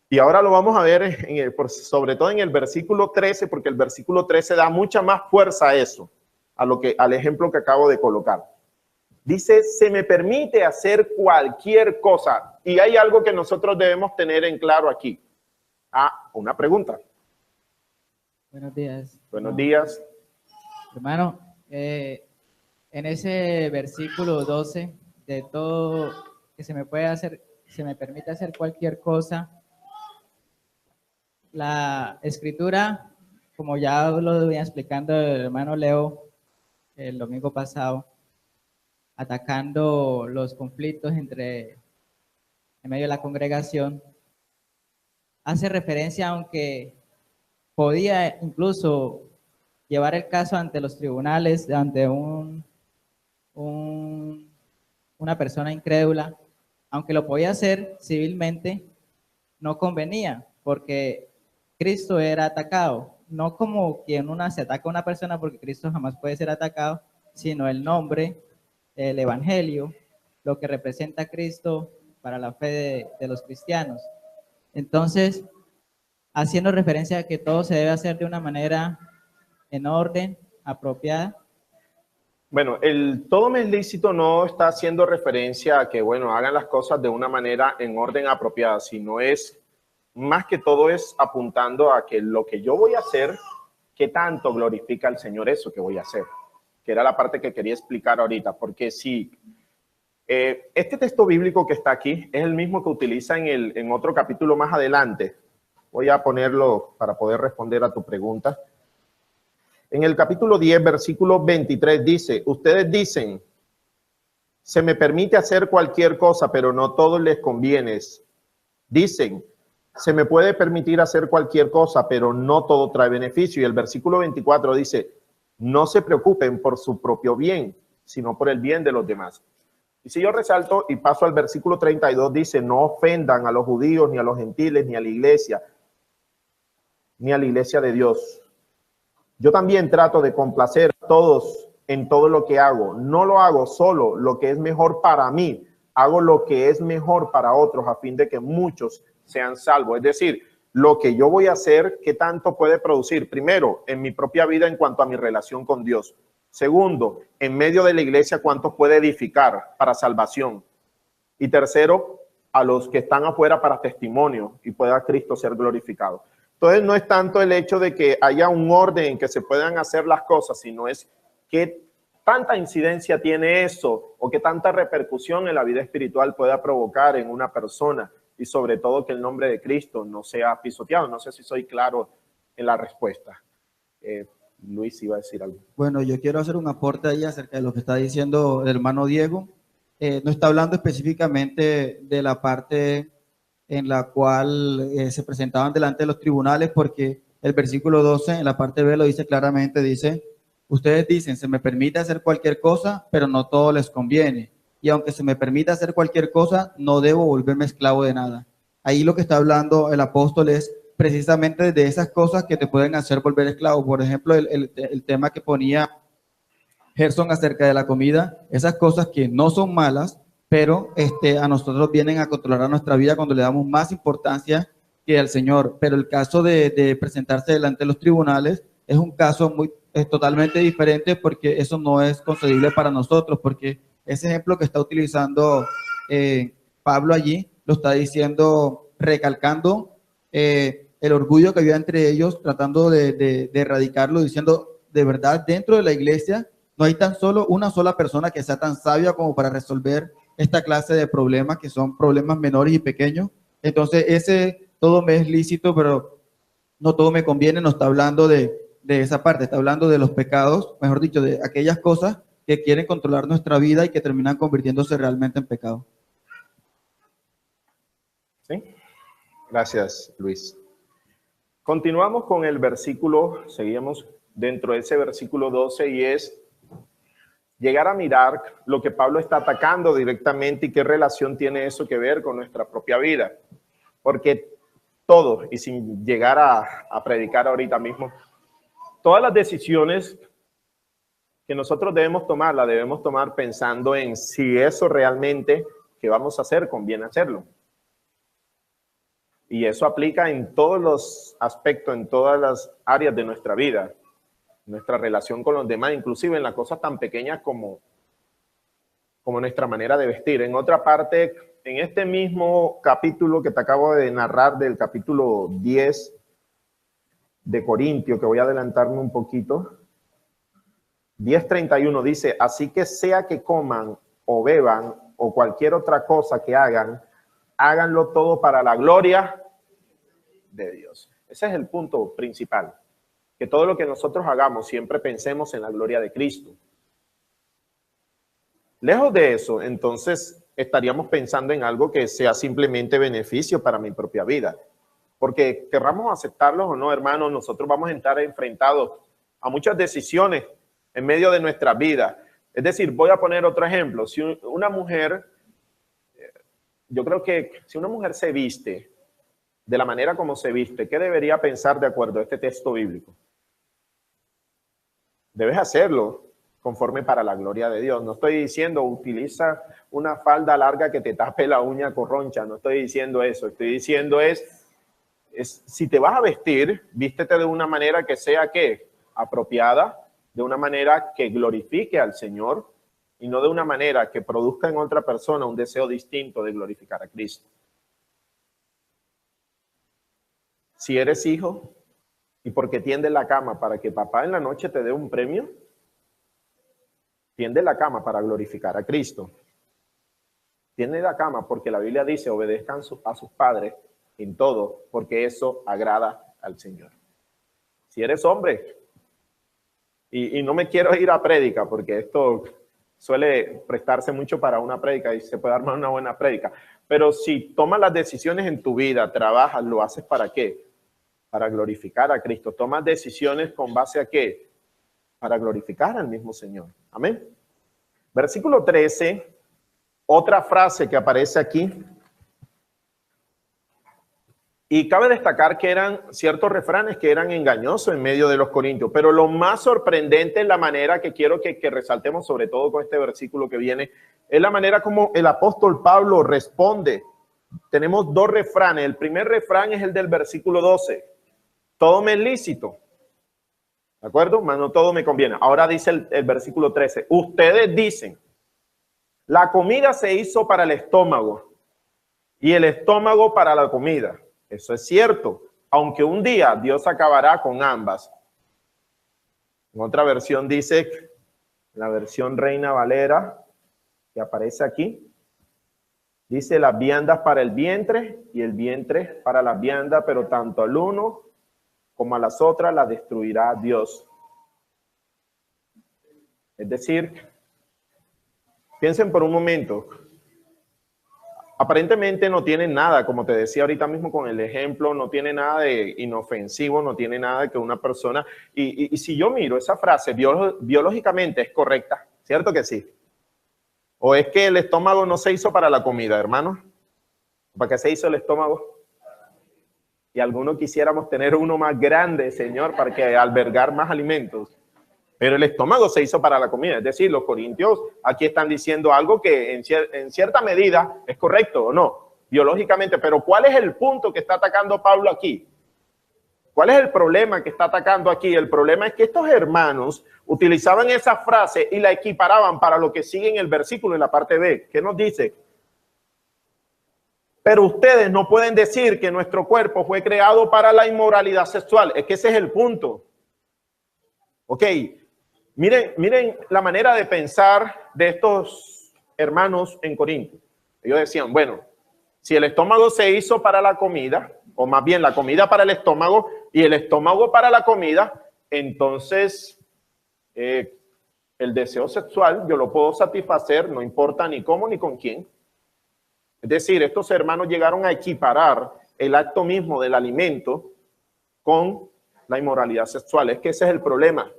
y ahora lo vamos a ver sobre todo en el versículo 13, porque el versículo 13 da mucha más fuerza a eso, al ejemplo que acabo de colocar. Dice, se me permite hacer cualquier cosa. Y hay algo que nosotros debemos tener en claro aquí. Una pregunta. Buenos días. Buenos días. Hermano, en ese versículo 12, de todo que se me puede hacer se me permite hacer cualquier cosa. La escritura, como ya lo venía explicando el hermano Leo el domingo pasado, atacando los conflictos en medio de la congregación, hace referencia, aunque podía incluso llevar el caso ante los tribunales, ante una persona incrédula, aunque lo podía hacer civilmente, no convenía, porque Cristo era atacado, no como quien se ataca a una persona, porque Cristo jamás puede ser atacado, sino el nombre, el evangelio, lo que representa a Cristo para la fe de los cristianos. Entonces, haciendo referencia a que todo se debe hacer de una manera en orden, apropiada. Bueno, el todo me es lícito no está haciendo referencia a que, bueno, hagan las cosas de una manera en orden apropiada, sino es, más que todo es apuntando a que lo que yo voy a hacer, ¿qué tanto glorifica al Señor eso que voy a hacer? Que era la parte que quería explicar ahorita, porque si este texto bíblico que está aquí es el mismo que utiliza en otro capítulo más adelante. Voy a ponerlo para poder responder a tu pregunta. En el capítulo 10, versículo 23 dice, ustedes dicen, se me permite hacer cualquier cosa, pero no todo les conviene. Dicen, se me puede permitir hacer cualquier cosa, pero no todo trae beneficio. Y el versículo 24 dice, no se preocupen por su propio bien, sino por el bien de los demás. Y si yo resalto y paso al versículo 32, dice, no ofendan a los judíos, ni a los gentiles, ni a la iglesia de Dios. Yo también trato de complacer a todos en todo lo que hago. No lo hago solo lo que es mejor para mí, hago lo que es mejor para otros a fin de que muchos sean salvos. Es decir, lo que yo voy a hacer, ¿qué tanto puede producir? Primero, en mi propia vida en cuanto a mi relación con Dios. Segundo, en medio de la iglesia, ¿cuánto puede edificar para salvación? Y tercero, a los que están afuera para testimonio y pueda Cristo ser glorificado. Entonces, no es tanto el hecho de que haya un orden en que se puedan hacer las cosas, sino es qué tanta incidencia tiene eso o qué tanta repercusión en la vida espiritual pueda provocar en una persona y sobre todo que el nombre de Cristo no sea pisoteado. No sé si soy claro en la respuesta. Luis iba a decir algo. Bueno, yo quiero hacer un aporte ahí acerca de lo que está diciendo el hermano Diego. No está hablando específicamente de la parte en la cual se presentaban delante de los tribunales, porque el versículo 12 en la parte B lo dice claramente, dice, ustedes dicen, se me permite hacer cualquier cosa, pero no todo les conviene. Y aunque se me permita hacer cualquier cosa, no debo volverme esclavo de nada. Ahí lo que está hablando el apóstol es precisamente de esas cosas que te pueden hacer volver esclavo. Por ejemplo, el tema que ponía Gerson acerca de la comida, esas cosas que no son malas, pero a nosotros vienen a controlar nuestra vida cuando le damos más importancia que al Señor. Pero el caso de presentarse delante de los tribunales es un caso totalmente diferente, porque eso no es concebible para nosotros, porque ese ejemplo que está utilizando Pablo allí, lo está diciendo, recalcando el orgullo que había entre ellos, tratando de erradicarlo, diciendo, de verdad, dentro de la iglesia no hay tan solo una sola persona que sea tan sabia como para resolver esta clase de problemas, que son problemas menores y pequeños. Entonces, todo me es lícito, pero no todo me conviene. No está hablando de esa parte, está hablando de los pecados, mejor dicho, de aquellas cosas que quieren controlar nuestra vida y que terminan convirtiéndose realmente en pecado. ¿Sí? Gracias, Luis. Continuamos con el versículo, seguimos dentro de ese versículo 12, y es llegar a mirar lo que Pablo está atacando directamente y qué relación tiene eso que ver con nuestra propia vida. Porque todo, y sin llegar a predicar ahorita mismo, todas las decisiones que nosotros debemos tomar, las debemos tomar pensando en si eso realmente que vamos a hacer conviene hacerlo. Y eso aplica en todos los aspectos, en todas las áreas de nuestra vida, nuestra relación con los demás, inclusive en las cosas tan pequeñas como nuestra manera de vestir. En otra parte, en este mismo capítulo que te acabo de narrar, del capítulo 10 de Corintio, que voy a adelantarme un poquito, 10:31 dice, así que sea que coman o beban o cualquier otra cosa que hagan, háganlo todo para la gloria de Dios. Ese es el punto principal. Que todo lo que nosotros hagamos siempre pensemos en la gloria de Cristo. Lejos de eso, entonces estaríamos pensando en algo que sea simplemente beneficio para mi propia vida. Porque querramos aceptarlos o no, hermanos, nosotros vamos a estar enfrentados a muchas decisiones en medio de nuestra vida. Es decir, voy a poner otro ejemplo. Si una mujer, yo creo que si una mujer se viste de la manera como se viste, ¿qué debería pensar de acuerdo a este texto bíblico? Debes hacerlo conforme para la gloria de Dios. No estoy diciendo utiliza una falda larga que te tape la uña corroncha. No estoy diciendo eso. Estoy diciendo es si te vas a vestir, vístete de una manera que sea ¿qué? Apropiada, de una manera que glorifique al Señor y no de una manera que produzca en otra persona un deseo distinto de glorificar a Cristo. Si eres hijo y porque tiendes la cama para que papá en la noche te dé un premio, tiende la cama para glorificar a Cristo. Tiende la cama porque la Biblia dice obedezcan a sus padres en todo, porque eso agrada al Señor. Si eres hombre, y no me quiero ir a prédica, porque esto suele prestarse mucho para una prédica y se puede armar una buena prédica, pero si tomas las decisiones en tu vida, trabajas, ¿lo haces para qué? Para glorificar a Cristo. Tomas decisiones con base a qué? Para glorificar al mismo Señor. Amén. Versículo 13, otra frase que aparece aquí. Y cabe destacar que eran ciertos refranes que eran engañosos en medio de los corintios, pero lo más sorprendente es la manera que quiero que resaltemos, sobre todo con este versículo que viene, es la manera como el apóstol Pablo responde. Tenemos dos refranes. El primer refrán es el del versículo 12. Todo me es lícito. ¿De acuerdo? Mas no todo me conviene. Ahora dice el versículo 13. Ustedes dicen, la comida se hizo para el estómago y el estómago para la comida. Eso es cierto, aunque un día Dios acabará con ambas. En otra versión dice, la versión Reina Valera, que aparece aquí, dice las viandas para el vientre y el vientre para las viandas, pero tanto al uno como a las otras las destruirá Dios. Es decir, piensen por un momento. Aparentemente no tiene nada, como te decía ahorita mismo con el ejemplo, no tiene nada de inofensivo, no tiene nada de que una persona... Y si yo miro esa frase, biológicamente es correcta, ¿cierto que sí? ¿O es que el estómago no se hizo para la comida, hermano? ¿Para qué se hizo el estómago? Y algunos quisiéramos tener uno más grande, Señor, para que albergar más alimentos. Pero el estómago se hizo para la comida. Es decir, los corintios aquí están diciendo algo que en cierta medida es correcto o no, biológicamente. Pero ¿cuál es el punto que está atacando Pablo aquí? ¿Cuál es el problema que está atacando aquí? El problema es que estos hermanos utilizaban esa frase y la equiparaban para lo que sigue en el versículo en la parte B. ¿Qué nos dice? Pero ustedes no pueden decir que nuestro cuerpo fue creado para la inmoralidad sexual. Es que ese es el punto. Ok. Miren la manera de pensar de estos hermanos en Corinto. Ellos decían, bueno, si el estómago se hizo para la comida, o más bien la comida para el estómago y el estómago para la comida, entonces el deseo sexual yo lo puedo satisfacer, no importa ni cómo ni con quién. Es decir, estos hermanos llegaron a equiparar el acto mismo del alimento con la inmoralidad sexual. Es que ese es el problema.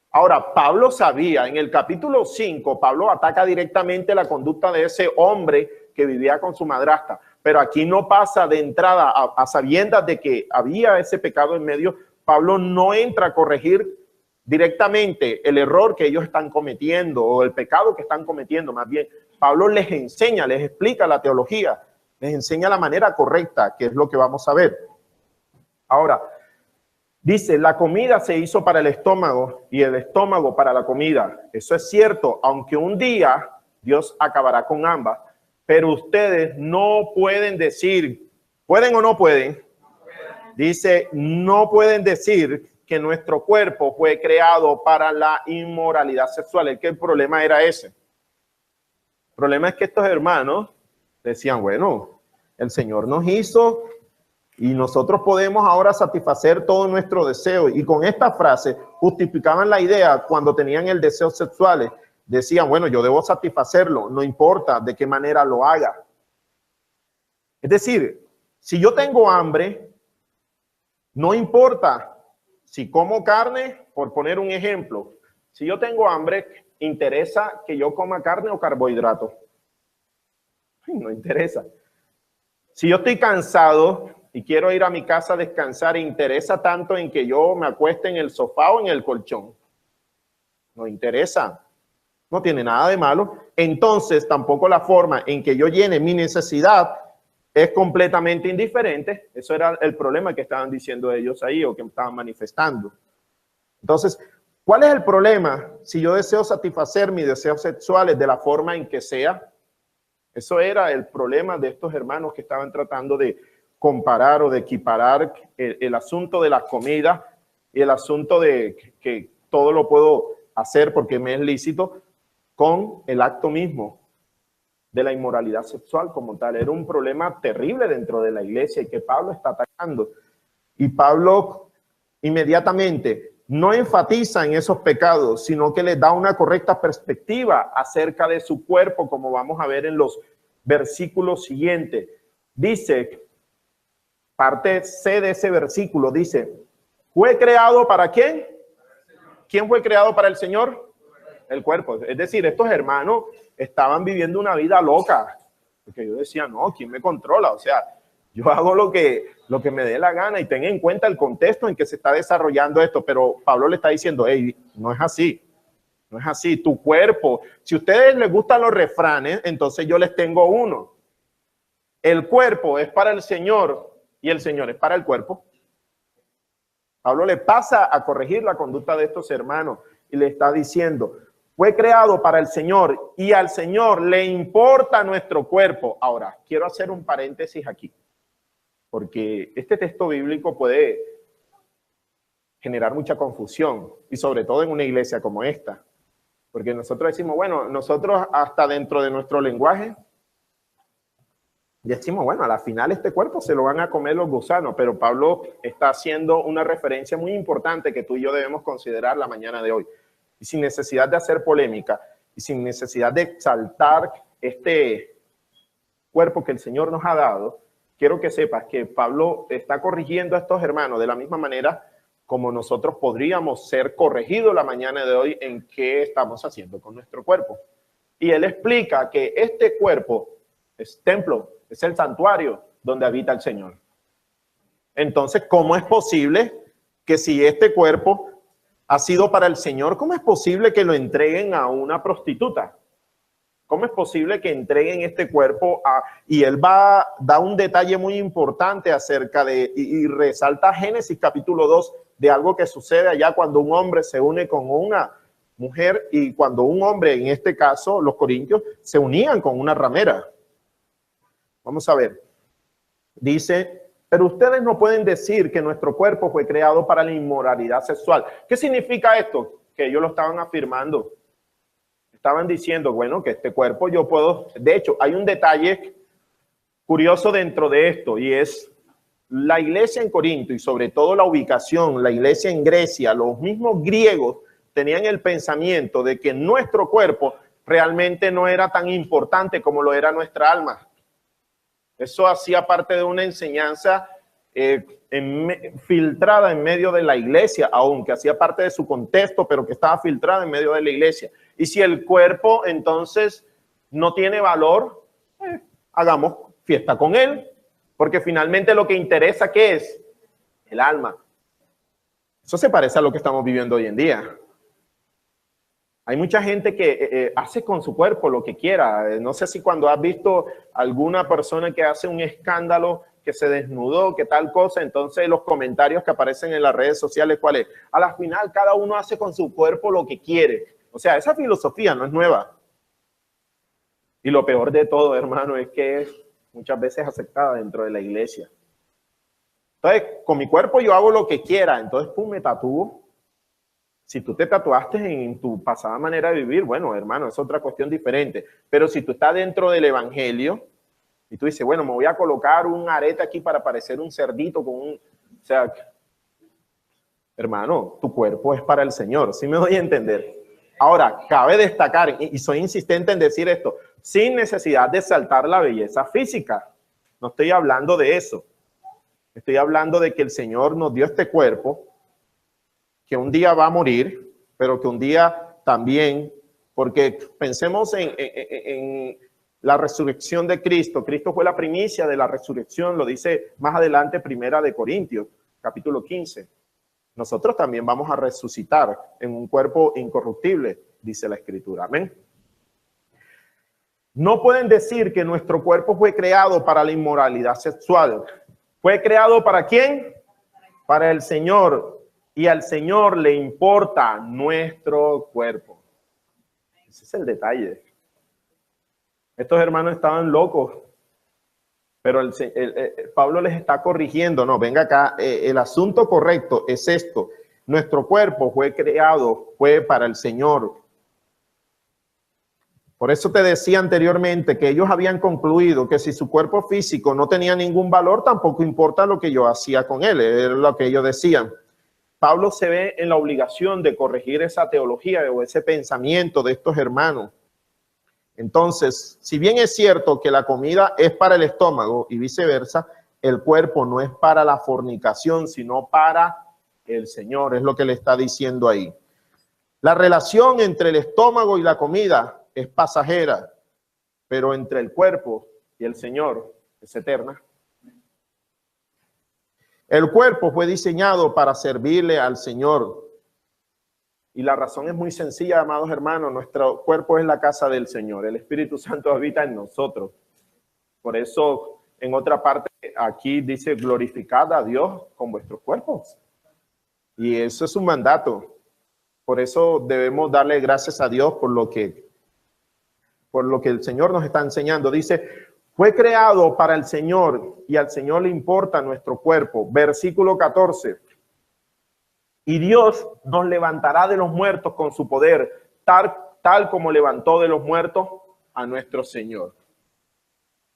Ahora, Pablo sabía, en el capítulo 5, Pablo ataca directamente la conducta de ese hombre que vivía con su madrastra, pero aquí no pasa de entrada a sabiendas de que había ese pecado en medio. Pablo no entra a corregir directamente el error que ellos están cometiendo o el pecado que están cometiendo, más bien. Pablo les enseña, les explica la teología, les enseña la manera correcta, que es lo que vamos a ver. Ahora, dice, la comida se hizo para el estómago y el estómago para la comida. Eso es cierto, aunque un día Dios acabará con ambas. Pero ustedes no pueden decir, ¿pueden o no pueden? Dice, no pueden decir que nuestro cuerpo fue creado para la inmoralidad sexual. Es que el problema era ese. El problema es que estos hermanos decían, bueno, El Señor nos hizo y nosotros podemos ahora satisfacer todo nuestro deseo. Y con esta frase justificaban la idea cuando tenían el deseo sexual. Decían, bueno, yo debo satisfacerlo, no importa de qué manera lo haga. Es decir, si yo tengo hambre, no importa si como carne, por poner un ejemplo. Si yo tengo hambre, ¿interesa que yo coma carne o carbohidratos? No interesa. Si yo estoy cansado y quiero ir a mi casa a descansar, ¿interesa tanto en que yo me acueste en el sofá o en el colchón? No interesa. No tiene nada de malo. Entonces, tampoco la forma en que yo llene mi necesidad es completamente indiferente. Eso era el problema que estaban diciendo ellos ahí o que estaban manifestando. Entonces, ¿cuál es el problema si yo deseo satisfacer mis deseos sexuales de la forma en que sea? Eso era el problema de estos hermanos que estaban tratando de comparar o de equiparar el asunto de la comida y el asunto de que todo lo puedo hacer porque me es lícito con el acto mismo de la inmoralidad sexual como tal. Era un problema terrible dentro de la iglesia y que Pablo está atacando. Y Pablo inmediatamente no enfatiza en esos pecados, sino que les da una correcta perspectiva acerca de su cuerpo, como vamos a ver en los versículos siguientes. Dice, parte C de ese versículo, dice, ¿fue creado para quién? ¿Quién fue creado para el Señor? El cuerpo. Es decir, estos hermanos estaban viviendo una vida loca, porque yo decía, no, ¿quién me controla? O sea, yo hago lo que me dé la gana y ten en cuenta el contexto en que se está desarrollando esto, pero Pablo le está diciendo, hey, no es así, no es así, tu cuerpo, si a ustedes les gustan los refranes, entonces yo les tengo uno. El cuerpo es para el Señor y el Señor es para el cuerpo. Pablo le pasa a corregir la conducta de estos hermanos y le está diciendo, fue creado para el Señor y al Señor le importa nuestro cuerpo. Ahora, quiero hacer un paréntesis aquí, porque este texto bíblico puede generar mucha confusión y sobre todo en una iglesia como esta, porque nosotros decimos, bueno, nosotros hasta dentro de nuestro lenguaje decimos, bueno, a la final este cuerpo se lo van a comer los gusanos, pero Pablo está haciendo una referencia muy importante que tú y yo debemos considerar la mañana de hoy. Y sin necesidad de hacer polémica y sin necesidad de exaltar este cuerpo que el Señor nos ha dado, quiero que sepas que Pablo está corrigiendo a estos hermanos de la misma manera como nosotros podríamos ser corregidos la mañana de hoy en qué estamos haciendo con nuestro cuerpo. Y él explica que este cuerpo es templo, es el santuario donde habita el Señor. Entonces, ¿cómo es posible que si este cuerpo ha sido para el Señor, cómo es posible que lo entreguen a una prostituta? ¿Cómo es posible que entreguen este cuerpo a... Y él da un detalle muy importante acerca de... Y resalta Génesis capítulo 2 de algo que sucede allá cuando un hombre se une con una mujer y cuando un hombre, en este caso los corintios, se unían con una ramera. Vamos a ver. Dice... Pero ustedes no pueden decir que nuestro cuerpo fue creado para la inmoralidad sexual. ¿Qué significa esto? Que ellos lo estaban afirmando. Estaban diciendo, bueno, que este cuerpo yo puedo... De hecho, hay un detalle curioso dentro de esto y es la iglesia en Corinto y sobre todo la ubicación, la iglesia en Grecia, los mismos griegos tenían el pensamiento de que nuestro cuerpo realmente no era tan importante como lo era nuestra alma. Eso hacía parte de una enseñanza filtrada en medio de la iglesia, aunque hacía parte de su contexto, pero que estaba filtrada en medio de la iglesia. Y si el cuerpo entonces no tiene valor, hagamos fiesta con él, porque finalmente lo que interesa, ¿qué es? El alma. Eso se parece a lo que estamos viviendo hoy en día. Hay mucha gente que hace con su cuerpo lo que quiera. No sé si cuando has visto alguna persona que hace un escándalo, que se desnudó, que tal cosa, entonces los comentarios que aparecen en las redes sociales, ¿cuál es? A la final cada uno hace con su cuerpo lo que quiere. O sea, esa filosofía no es nueva. Y lo peor de todo, hermano, es que es muchas veces aceptada dentro de la iglesia. Entonces, con mi cuerpo yo hago lo que quiera, entonces, pum, me tatúo. Si tú te tatuaste en tu pasada manera de vivir, bueno, hermano, es otra cuestión diferente. Pero si tú estás dentro del evangelio, Y tú dices, bueno, me voy a colocar un arete aquí para parecer un cerdito con un... O sea, hermano, tu cuerpo es para el Señor, ¿sí me doy a entender? Ahora, cabe destacar, y soy insistente en decir esto, sin necesidad de exaltar la belleza física. No estoy hablando de eso. Estoy hablando de que el Señor nos dio este cuerpo, que un día va a morir, pero que un día también, porque pensemos en la resurrección de Cristo. Cristo fue la primicia de la resurrección, lo dice más adelante Primera de Corintios, capítulo 15. Nosotros también vamos a resucitar en un cuerpo incorruptible, dice la Escritura. Amén. No pueden decir que nuestro cuerpo fue creado para la inmoralidad sexual. ¿Fue creado para quién? Para el Señor. Y al Señor le importa nuestro cuerpo. Ese es el detalle. Estos hermanos estaban locos, pero Pablo les está corrigiendo. No, venga acá, el asunto correcto es esto. Nuestro cuerpo fue creado, fue para el Señor. Por eso te decía anteriormente que ellos habían concluido que si su cuerpo físico no tenía ningún valor, tampoco importa lo que yo hacía con él, era lo que ellos decían. Pablo se ve en la obligación de corregir esa teología o ese pensamiento de estos hermanos. Entonces, si bien es cierto que la comida es para el estómago y viceversa, el cuerpo no es para la fornicación, sino para el Señor, es lo que le está diciendo ahí. La relación entre el estómago y la comida es pasajera, pero entre el cuerpo y el Señor es eterna. El cuerpo fue diseñado para servirle al Señor. Y la razón es muy sencilla, amados hermanos. Nuestro cuerpo es la casa del Señor. El Espíritu Santo habita en nosotros. Por eso, en otra parte, aquí dice, glorificad a Dios con vuestros cuerpos. Y eso es un mandato. Por eso debemos darle gracias a Dios por lo que el Señor nos está enseñando. Dice, fue creado para el Señor y al Señor le importa nuestro cuerpo. Versículo 14. Y Dios nos levantará de los muertos con su poder, tal como levantó de los muertos a nuestro Señor.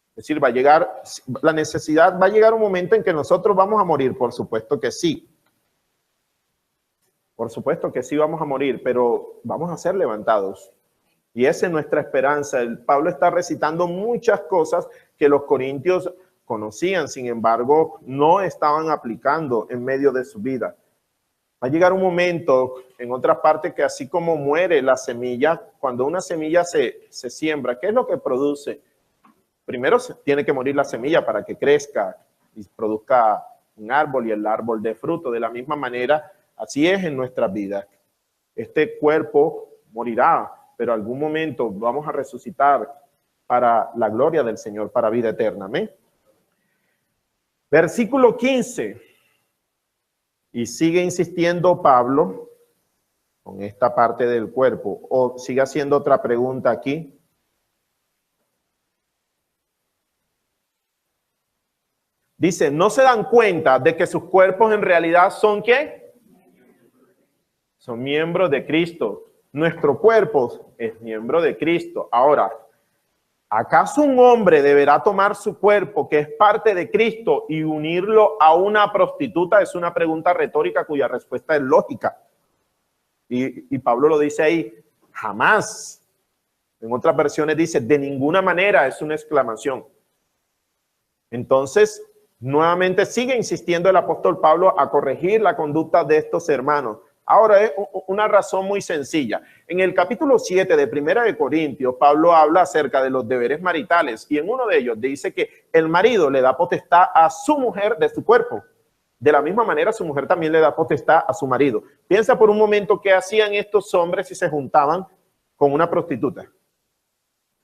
Es decir, va a llegar la necesidad, va a llegar un momento en que nosotros vamos a morir, por supuesto que sí. Por supuesto que sí vamos a morir, pero vamos a ser levantados. Y esa es nuestra esperanza. Pablo está recitando muchas cosas que los corintios conocían, sin embargo, no estaban aplicando en medio de su vida. Va a llegar un momento, en otras partes, que así como muere la semilla, cuando una semilla se siembra, ¿qué es lo que produce? Primero tiene que morir la semilla para que crezca y produzca un árbol y el árbol dé fruto. De la misma manera, así es en nuestras vidas. Este cuerpo morirá, pero algún momento vamos a resucitar para la gloria del Señor, para vida eterna. Amén. Versículo 15. Y sigue insistiendo Pablo con esta parte del cuerpo. O sigue haciendo otra pregunta aquí. Dice, ¿no se dan cuenta de que sus cuerpos en realidad son qué? Son miembros de Cristo. Nuestro cuerpo es miembro de Cristo. Ahora, ¿acaso un hombre deberá tomar su cuerpo, que es parte de Cristo, y unirlo a una prostituta? Es una pregunta retórica cuya respuesta es lógica. Y Pablo lo dice ahí, jamás. En otras versiones dice, de ninguna manera, es una exclamación. Entonces, nuevamente sigue insistiendo el apóstol Pablo a corregir la conducta de estos hermanos. Ahora es una razón muy sencilla. En el capítulo 7 de Primera de Corintios, Pablo habla acerca de los deberes maritales y en uno de ellos dice que el marido le da potestad a su mujer de su cuerpo. De la misma manera, su mujer también le da potestad a su marido. Piensa por un momento qué hacían estos hombres si se juntaban con una prostituta.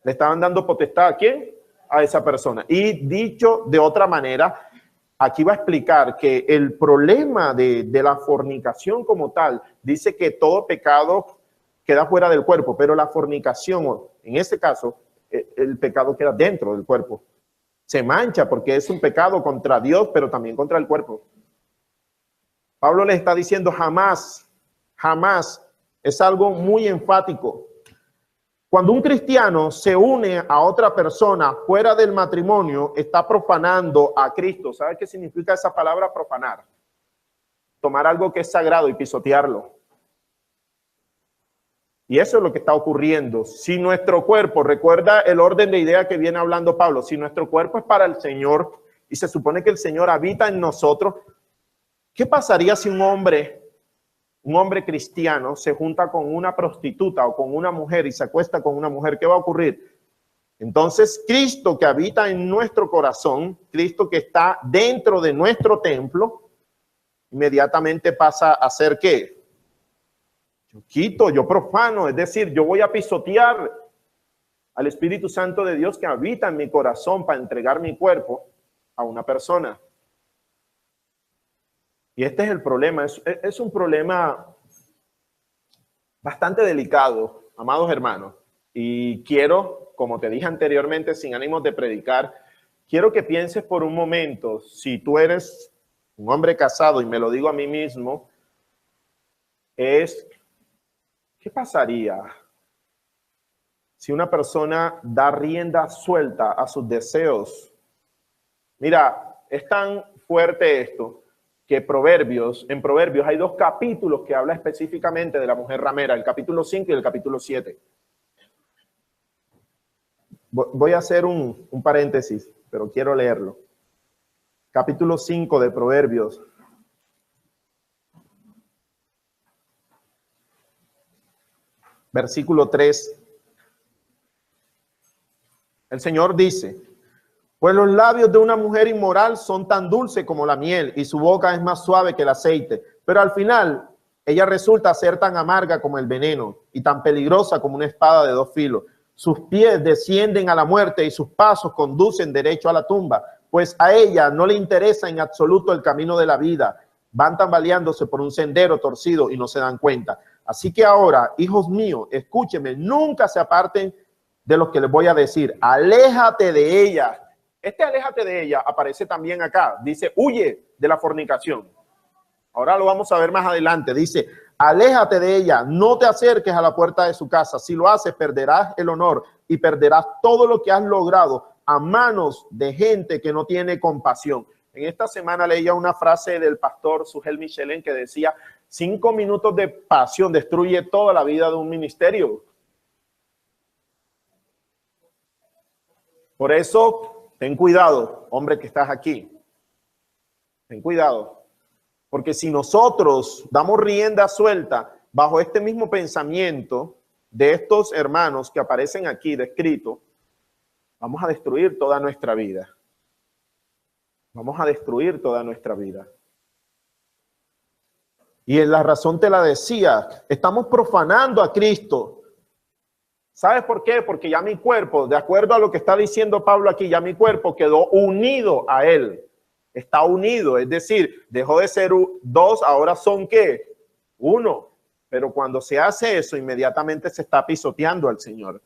Le estaban dando potestad ¿a quién? A esa persona. Y dicho de otra manera, aquí va a explicar que el problema de la fornicación como tal, dice que todo pecado queda fuera del cuerpo, pero la fornicación, en este caso, el pecado queda dentro del cuerpo. Se mancha porque es un pecado contra Dios, pero también contra el cuerpo. Pablo le está diciendo jamás, jamás, es algo muy enfático. Cuando un cristiano se une a otra persona fuera del matrimonio, está profanando a Cristo. ¿Sabe qué significa esa palabra profanar? Tomar algo que es sagrado y pisotearlo. Y eso es lo que está ocurriendo. Si nuestro cuerpo, recuerda el orden de idea que viene hablando Pablo, si nuestro cuerpo es para el Señor y se supone que el Señor habita en nosotros, ¿qué pasaría si un hombre cristiano se junta con una prostituta o con una mujer y se acuesta con una mujer? ¿Qué va a ocurrir? Entonces, Cristo que habita en nuestro corazón, Cristo que está dentro de nuestro templo, inmediatamente pasa a ser ¿qué? Yo quito, yo profano, es decir, yo voy a pisotear al Espíritu Santo de Dios que habita en mi corazón para entregar mi cuerpo a una persona. Y este es el problema, es un problema bastante delicado, amados hermanos. Y quiero, como te dije anteriormente, sin ánimos de predicar, quiero que pienses por un momento, si tú eres un hombre casado, y me lo digo a mí mismo, ¿qué pasaría si una persona da rienda suelta a sus deseos? Mira, es tan fuerte esto que en Proverbios hay 2 capítulos que habla específicamente de la mujer ramera, el capítulo 5 y el capítulo 7. Voy a hacer un paréntesis, pero quiero leerlo. Capítulo 5 de Proverbios. Versículo 3. El Señor dice: pues los labios de una mujer inmoral son tan dulces como la miel y su boca es más suave que el aceite. Pero al final ella resulta ser tan amarga como el veneno y tan peligrosa como una espada de 2 filos. Sus pies descienden a la muerte y sus pasos conducen derecho a la tumba. Pues a ella no le interesa en absoluto el camino de la vida. Van tambaleándose por un sendero torcido y no se dan cuenta. Así que ahora, hijos míos, escúchenme, nunca se aparten de lo que les voy a decir. Aléjate de ella. Aléjate de ella aparece también acá. Dice, huye de la fornicación. Ahora lo vamos a ver más adelante. Dice, aléjate de ella, no te acerques a la puerta de su casa. Si lo haces, perderás el honor y perderás todo lo que has logrado a manos de gente que no tiene compasión. En esta semana leía una frase del pastor Sugel Michelin que decía, 5 minutos de pasión destruye toda la vida de un ministerio. Por eso, ten cuidado, hombre que estás aquí. Ten cuidado. Porque si nosotros damos rienda suelta bajo este mismo pensamiento de estos hermanos que aparecen aquí descritos, vamos a destruir toda nuestra vida. Vamos a destruir toda nuestra vida. Y en la razón te la decía, estamos profanando a Cristo. ¿Sabes por qué? Porque ya mi cuerpo, de acuerdo a lo que está diciendo Pablo aquí, ya mi cuerpo quedó unido a él. Está unido, es decir, dejó de ser 2, ahora son ¿qué? 1. Pero cuando se hace eso, inmediatamente se está pisoteando al Señor.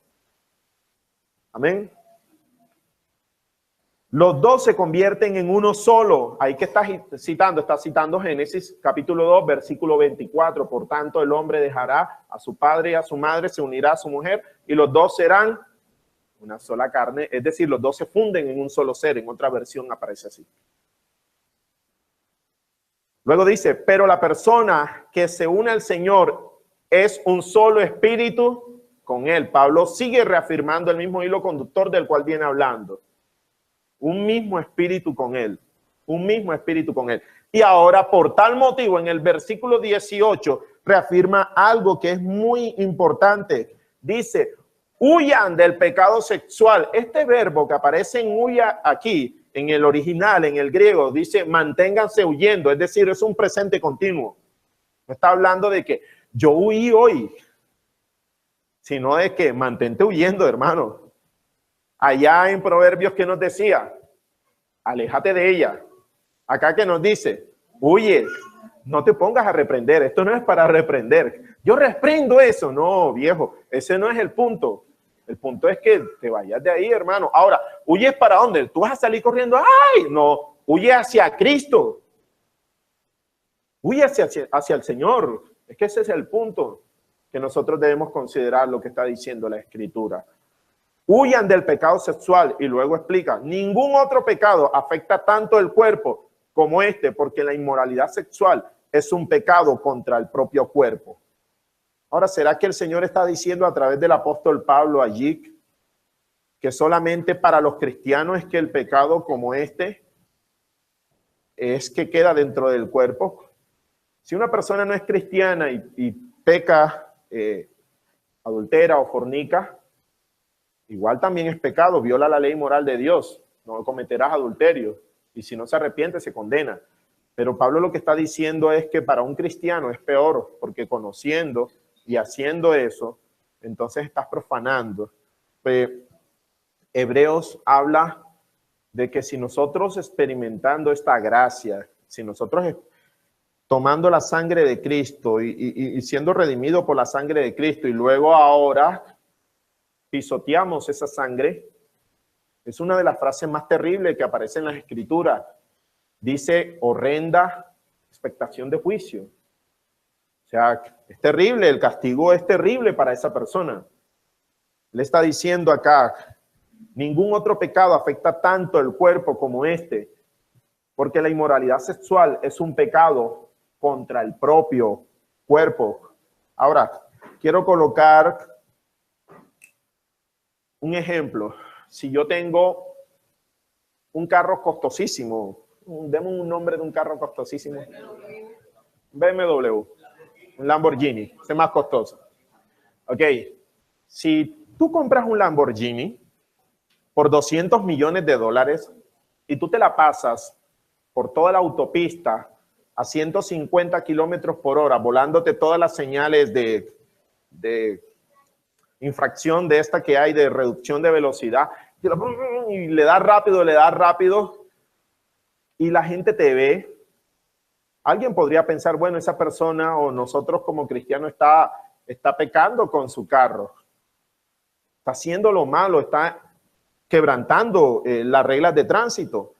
Amén. Los 2 se convierten en uno solo. Ahí que está citando Génesis capítulo 2, versículo 24. Por tanto, el hombre dejará a su padre y a su madre, se unirá a su mujer y los 2 serán una sola carne. Es decir, los 2 se funden en un solo ser. En otra versión aparece así. Luego dice, pero la persona que se une al Señor es un solo espíritu con él. Pablo sigue reafirmando el mismo hilo conductor del cual viene hablando. Un mismo espíritu con él. Un mismo espíritu con él. Y ahora, por tal motivo, en el versículo 18, reafirma algo que es muy importante. Dice, huyan del pecado sexual. Este verbo que aparece en huya aquí, en el original, en el griego, dice manténganse huyendo. Es decir, es un presente continuo. No está hablando de que yo huí hoy, sino de que mantente huyendo, hermano. Allá en Proverbios, ¿qué nos decía? Aléjate de ella. Acá que nos dice, huye, no te pongas a reprender. Esto no es para reprender. Yo reprendo eso. No, viejo, ese no es el punto. El punto es que te vayas de ahí, hermano. Ahora, ¿huyes para dónde? ¿Tú vas a salir corriendo? ¡Ay! No, huye hacia Cristo. Huye hacia el Señor. Es que ese es el punto. que nosotros debemos considerar lo que está diciendo la Escritura. Huyan del pecado sexual, y luego explica, ningún otro pecado afecta tanto el cuerpo como este, porque la inmoralidad sexual es un pecado contra el propio cuerpo. Ahora, ¿será que el Señor está diciendo a través del apóstol Pablo allí que solamente para los cristianos es que el pecado como este es que queda dentro del cuerpo? Si una persona no es cristiana y peca, adultera o fornica, igual también es pecado, viola la ley moral de Dios, no cometerás adulterio, y si no se arrepiente se condena. Pero Pablo lo que está diciendo es que para un cristiano es peor, porque conociendo y haciendo eso, entonces estás profanando. Hebreos habla de que si nosotros experimentando esta gracia, si nosotros tomando la sangre de Cristo y siendo redimidos por la sangre de Cristo, y luego ahora pisoteamos esa sangre, es una de las frases más terribles que aparece en las Escrituras. Dice horrenda expectación de juicio. O sea, es terrible, el castigo es terrible para esa persona. Le está diciendo acá, ningún otro pecado afecta tanto el cuerpo como este, porque la inmoralidad sexual es un pecado contra el propio cuerpo. Ahora, quiero colocar un ejemplo. Si yo tengo un carro costosísimo, deme un nombre de un carro costosísimo. BMW, un Lamborghini, es más costoso. Ok, si tú compras un Lamborghini por 200 millones de dólares y tú te la pasas por toda la autopista a 150 kilómetros por hora, volándote todas las señales de infracción de esta que hay de reducción de velocidad, y le das rápido, y la gente te ve, alguien podría pensar, bueno, esa persona o nosotros como cristianos está pecando con su carro, está haciendo lo malo, está quebrantando las reglas de tránsito.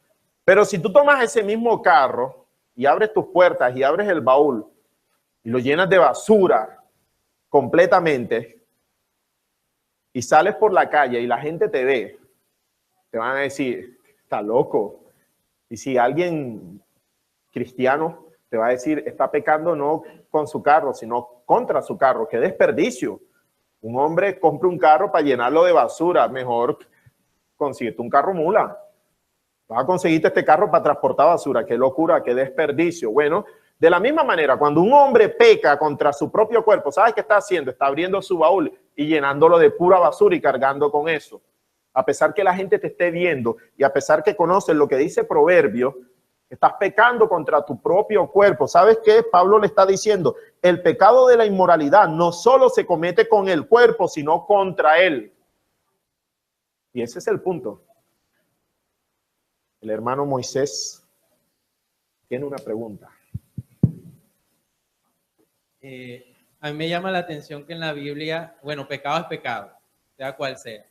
Pero si tú tomas ese mismo carro y abres tus puertas y abres el baúl y lo llenas de basura completamente y sales por la calle y la gente te ve, te van a decir, está loco. Y si alguien cristiano te va a decir, está pecando no con su carro, sino contra su carro. ¡Qué desperdicio! Un hombre compra un carro para llenarlo de basura, mejor consíguete un carro mula. Vas a conseguirte este carro para transportar basura. ¡Qué locura! ¡Qué desperdicio! Bueno, de la misma manera, cuando un hombre peca contra su propio cuerpo, ¿sabes qué está haciendo? Está abriendo su baúl y llenándolo de pura basura y cargando con eso. A pesar que la gente te esté viendo y a pesar que conoces lo que dice Proverbio, estás pecando contra tu propio cuerpo. ¿Sabes qué? Pablo le está diciendo, el pecado de la inmoralidad no solo se comete con el cuerpo, sino contra él. Y ese es el punto. El hermano Moisés tiene una pregunta. A mí me llama la atención que en la Biblia, bueno, pecado es pecado, sea cual sea,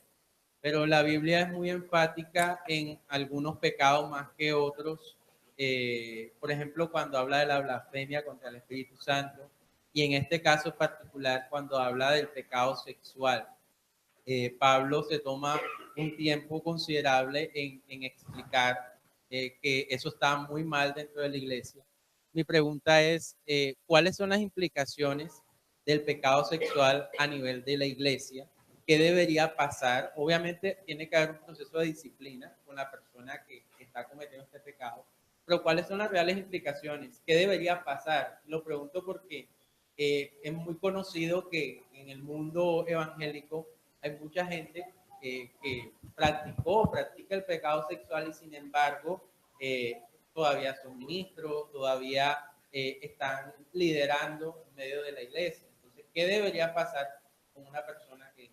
pero la Biblia es muy enfática en algunos pecados más que otros. Por ejemplo, cuando habla de la blasfemia contra el Espíritu Santo, y en este caso particular, cuando habla del pecado sexual, Pablo se toma un tiempo considerable en explicar que eso está muy mal dentro de la iglesia. Mi pregunta es, ¿cuáles son las implicaciones del pecado sexual a nivel de la iglesia? ¿Qué debería pasar? Obviamente tiene que haber un proceso de disciplina con la persona que está cometiendo este pecado, pero ¿cuáles son las reales implicaciones? ¿Qué debería pasar? Lo pregunto porque es muy conocido que en el mundo evangélico hay mucha gente que practica el pecado sexual y sin embargo todavía son ministros, todavía están liderando en medio de la iglesia. Entonces, ¿qué debería pasar con una persona que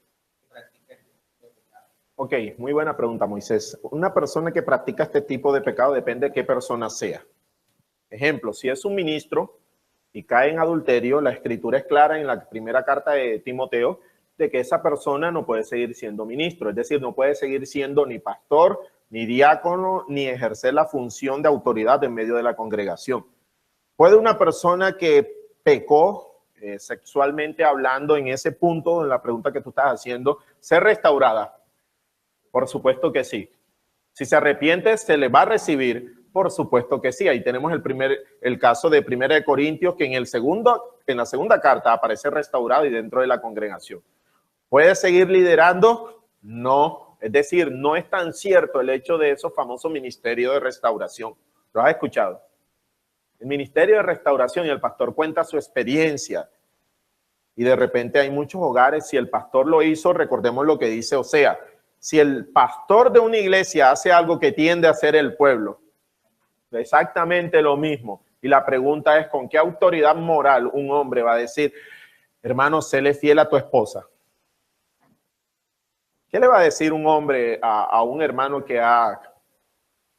practica este tipo de pecado? Ok, muy buena pregunta, Moisés. Una persona que practica este tipo de pecado depende de qué persona sea. Ejemplo, si es un ministro y cae en adulterio, la escritura es clara en la primera carta de Timoteo de que esa persona no puede seguir siendo ministro, es decir, no puede seguir siendo ni pastor, ni diácono, ni ejercer la función de autoridad en medio de la congregación. Puede una persona que pecó sexualmente hablando, en ese punto, en la pregunta que tú estás haciendo, ser restaurada? Por supuesto que sí. Si se arrepiente, ¿se le va a recibir? Por supuesto que sí. Ahí tenemos el caso de 1 de Corintios, que en la segunda carta aparece restaurado y dentro de la congregación. ¿Puede seguir liderando? No. Es decir, no es tan cierto el hecho de esos famosos ministerios de restauración. ¿Lo has escuchado? El ministerio de restauración, y el pastor cuenta su experiencia. Y de repente hay muchos hogares, si el pastor lo hizo, recordemos lo que dice Osea. Si el pastor de una iglesia hace algo que tiende a hacer el pueblo, exactamente lo mismo. Y la pregunta es, ¿con qué autoridad moral un hombre va a decir, hermano, séle fiel a tu esposa? ¿Qué le va a decir un hombre a un hermano que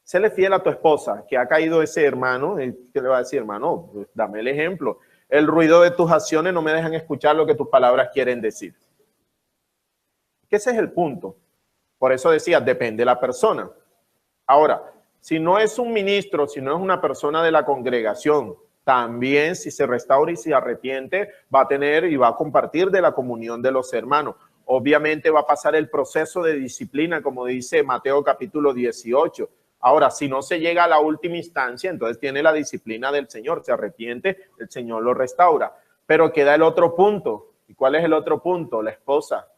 séle fiel a tu esposa, que ha caído ese hermano? ¿Qué le va a decir, hermano? Pues dame el ejemplo. El ruido de tus acciones no me dejan escuchar lo que tus palabras quieren decir. Que ese es el punto. Por eso decía, depende de la persona. Ahora, si no es un ministro, si no es una persona de la congregación, también si se restaura y se arrepiente, va a tener y va a compartir de la comunión de los hermanos. Obviamente va a pasar el proceso de disciplina, como dice Mateo capítulo 18. Ahora, si no se llega a la última instancia, entonces tiene la disciplina del Señor. Se arrepiente, el Señor lo restaura. Pero queda el otro punto. ¿Y cuál es el otro punto? La esposa.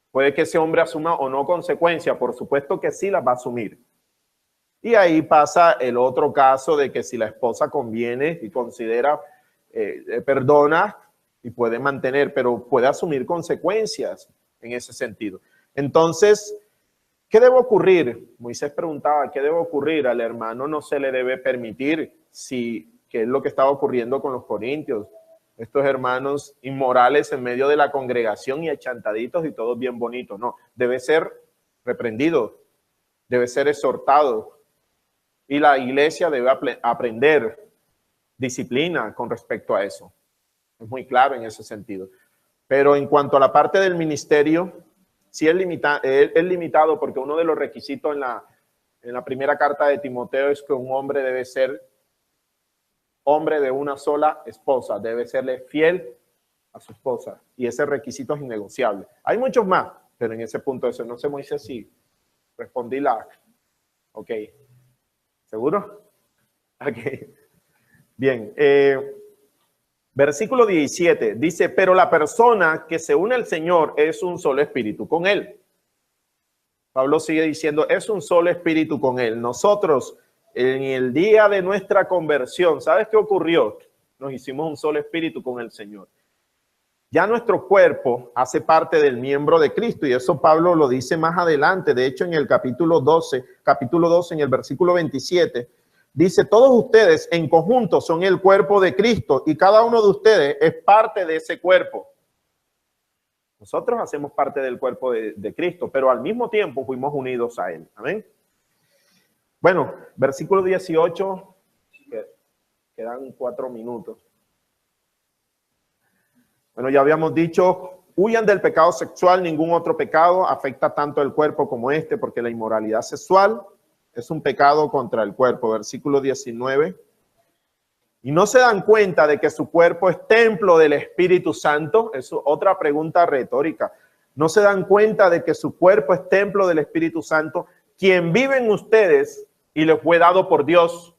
Puede que ese hombre asuma o no consecuencias. Por supuesto que sí las va a asumir. Y ahí pasa el otro caso de que si la esposa conviene y considera, perdona y puede mantener, pero puede asumir consecuencias en ese sentido. Entonces, ¿qué debe ocurrir? Moisés preguntaba, ¿qué debe ocurrir? Al hermano no se le debe permitir, que es lo que estaba ocurriendo con los corintios. Estos hermanos inmorales en medio de la congregación y achantaditos y todos bien bonitos. No, debe ser reprendido, debe ser exhortado. Y la iglesia debe aprender disciplina con respecto a eso. Es muy claro en ese sentido. Pero en cuanto a la parte del ministerio, sí es limitado porque uno de los requisitos en la primera carta de Timoteo es que un hombre debe ser hombre de una sola esposa, debe serle fiel a su esposa. Y ese requisito es innegociable. Hay muchos más, pero en ese punto eso no sé, Moisés, si respondí Ok. ¿Seguro? Ok. Bien. Versículo 17 dice, pero la persona que se une al Señor es un solo espíritu con Él. Pablo sigue diciendo, es un solo espíritu con Él. Nosotros, en el día de nuestra conversión, ¿sabes qué ocurrió? Nos hicimos un solo espíritu con el Señor. Ya nuestro cuerpo hace parte del miembro de Cristo y eso Pablo lo dice más adelante. De hecho, en el capítulo 12, en el versículo 27, dice, todos ustedes en conjunto son el cuerpo de Cristo y cada uno de ustedes es parte de ese cuerpo. Nosotros hacemos parte del cuerpo de Cristo, pero al mismo tiempo fuimos unidos a Él. Amén. Bueno, versículo 18, quedan 4 minutos. Bueno, ya habíamos dicho, huyan del pecado sexual, ningún otro pecado afecta tanto el cuerpo como este, porque la inmoralidad sexual es un pecado contra el cuerpo. Versículo 19. Y no se dan cuenta de que su cuerpo es templo del Espíritu Santo. Es otra pregunta retórica. No se dan cuenta de que su cuerpo es templo del Espíritu Santo, quien vive en ustedes y les fue dado por Dios.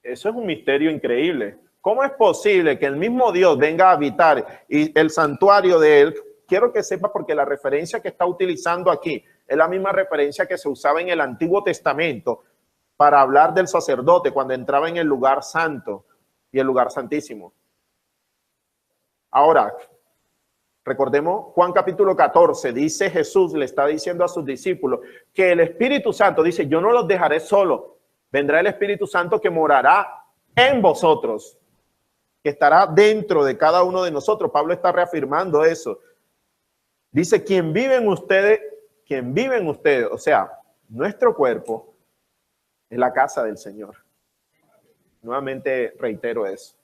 Eso es un misterio increíble. ¿Cómo es posible que el mismo Dios venga a habitar y el santuario de Él? Quiero que sepa porque la referencia que está utilizando aquí es la misma referencia que se usaba en el Antiguo Testamento para hablar del sacerdote cuando entraba en el lugar santo y el lugar santísimo. Ahora, recordemos Juan capítulo 14, dice Jesús, le está diciendo a sus discípulos que el Espíritu Santo dice, yo no los dejaré solos, vendrá el Espíritu Santo que morará en vosotros, que estará dentro de cada uno de nosotros. Pablo está reafirmando eso. Dice, quien vive en ustedes, o sea, nuestro cuerpo es la casa del Señor. Nuevamente reitero eso.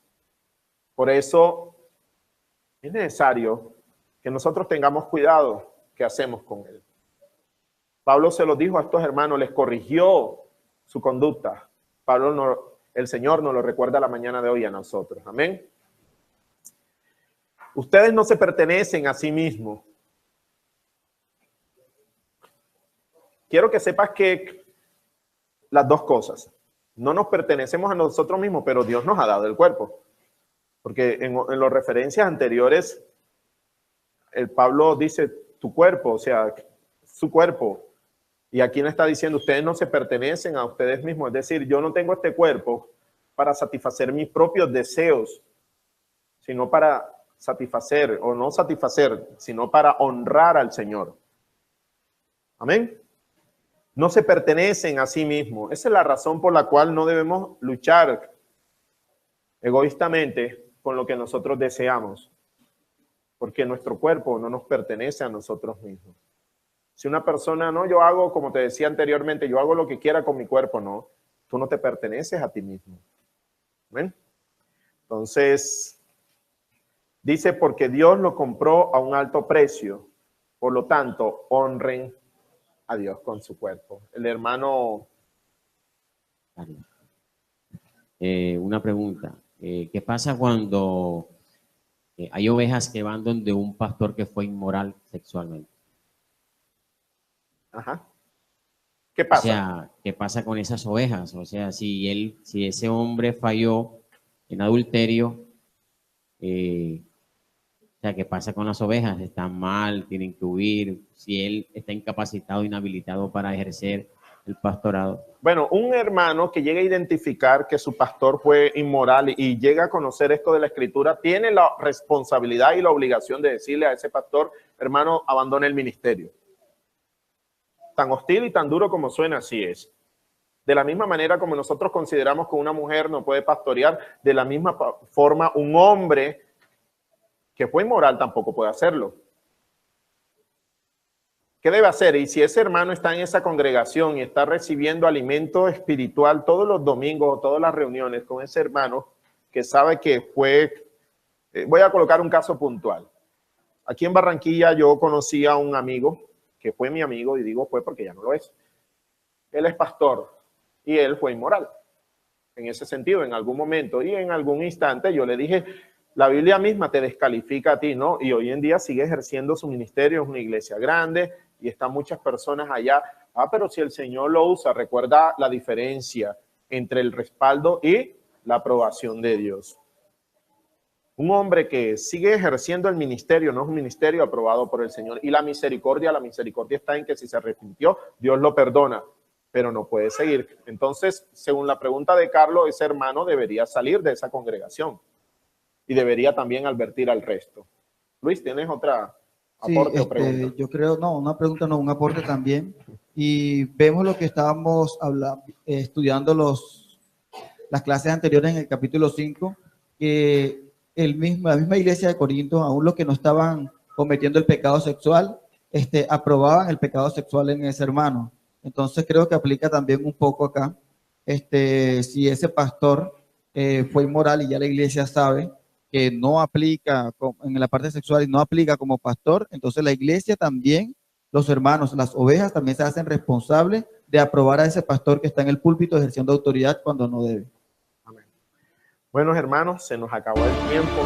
Por eso es necesario que nosotros tengamos cuidado qué hacemos con él. Pablo se lo dijo a estos hermanos, les corrigió su conducta. Pablo el Señor nos lo recuerda la mañana de hoy a nosotros. Amén. Ustedes no se pertenecen a sí mismos. Quiero que sepas que las dos cosas. No nos pertenecemos a nosotros mismos, pero Dios nos ha dado el cuerpo. Porque en las referencias anteriores, el Pablo dice tu cuerpo, o sea, su cuerpo. Y aquí le está diciendo, ustedes no se pertenecen a ustedes mismos. Es decir, yo no tengo este cuerpo para satisfacer mis propios deseos, sino para satisfacer, o no satisfacer, sino para honrar al Señor. Amén. No se pertenecen a sí mismos. Esa es la razón por la cual no debemos luchar egoístamente con lo que nosotros deseamos, porque nuestro cuerpo no nos pertenece a nosotros mismos. Si una persona, no, yo hago, como te decía anteriormente, yo hago lo que quiera con mi cuerpo, no, tú no te perteneces a ti mismo. ¿Ven? Entonces, dice, porque Dios lo compró a un alto precio, por lo tanto, honren a Dios con su cuerpo. El hermano... Una pregunta. ¿Qué pasa cuando hay ovejas que van donde un pastor que fue inmoral sexualmente? Ajá. ¿Qué pasa? O sea, ¿qué pasa con esas ovejas? O sea, si ese hombre falló en adulterio, o sea, ¿qué pasa con las ovejas? ¿Están mal? ¿Tienen que huir? Si él está incapacitado, inhabilitado para ejercer el pastorado. Bueno, un hermano que llega a identificar que su pastor fue inmoral y llega a conocer esto de la Escritura, tiene la responsabilidad y la obligación de decirle a ese pastor, hermano, abandone el ministerio. Tan hostil y tan duro como suena, así es. De la misma manera como nosotros consideramos que una mujer no puede pastorear, de la misma forma un hombre que fue inmoral tampoco puede hacerlo. ¿Qué debe hacer? Y si ese hermano está en esa congregación y está recibiendo alimento espiritual todos los domingos o todas las reuniones con ese hermano que sabe que fue... voy a colocar un caso puntual. Aquí en Barranquilla yo conocí a un amigo que fue mi amigo, y digo fue porque ya no lo es. Él es pastor y él fue inmoral. En ese sentido, en algún momento y en algún instante yo le dije, la Biblia misma te descalifica a ti, ¿no? Y hoy en día sigue ejerciendo su ministerio, es una iglesia grande y están muchas personas allá. Pero si el Señor lo usa, recuerda la diferencia entre el respaldo y la aprobación de Dios. Un hombre que sigue ejerciendo el ministerio no es un ministerio aprobado por el Señor. Y la misericordia está en que si se arrepintió, Dios lo perdona, pero no puede seguir. Entonces, según la pregunta de Carlos, ese hermano debería salir de esa congregación y debería también advertir al resto. Luis, ¿tienes otra aporte o pregunta? Yo creo, no, una pregunta no, un aporte también. Y vemos lo que estábamos estudiando las clases anteriores en el capítulo 5, que la misma iglesia de Corinto, aún los que no estaban cometiendo el pecado sexual, aprobaban el pecado sexual en ese hermano. Entonces creo que aplica también un poco acá. Si ese pastor fue inmoral y ya la iglesia sabe que no aplica en la parte sexual y no aplica como pastor, entonces la iglesia también, los hermanos, las ovejas también se hacen responsables de aprobar a ese pastor que está en el púlpito ejerciendo autoridad cuando no debe. Amén. Buenos hermanos, se nos acabó el tiempo.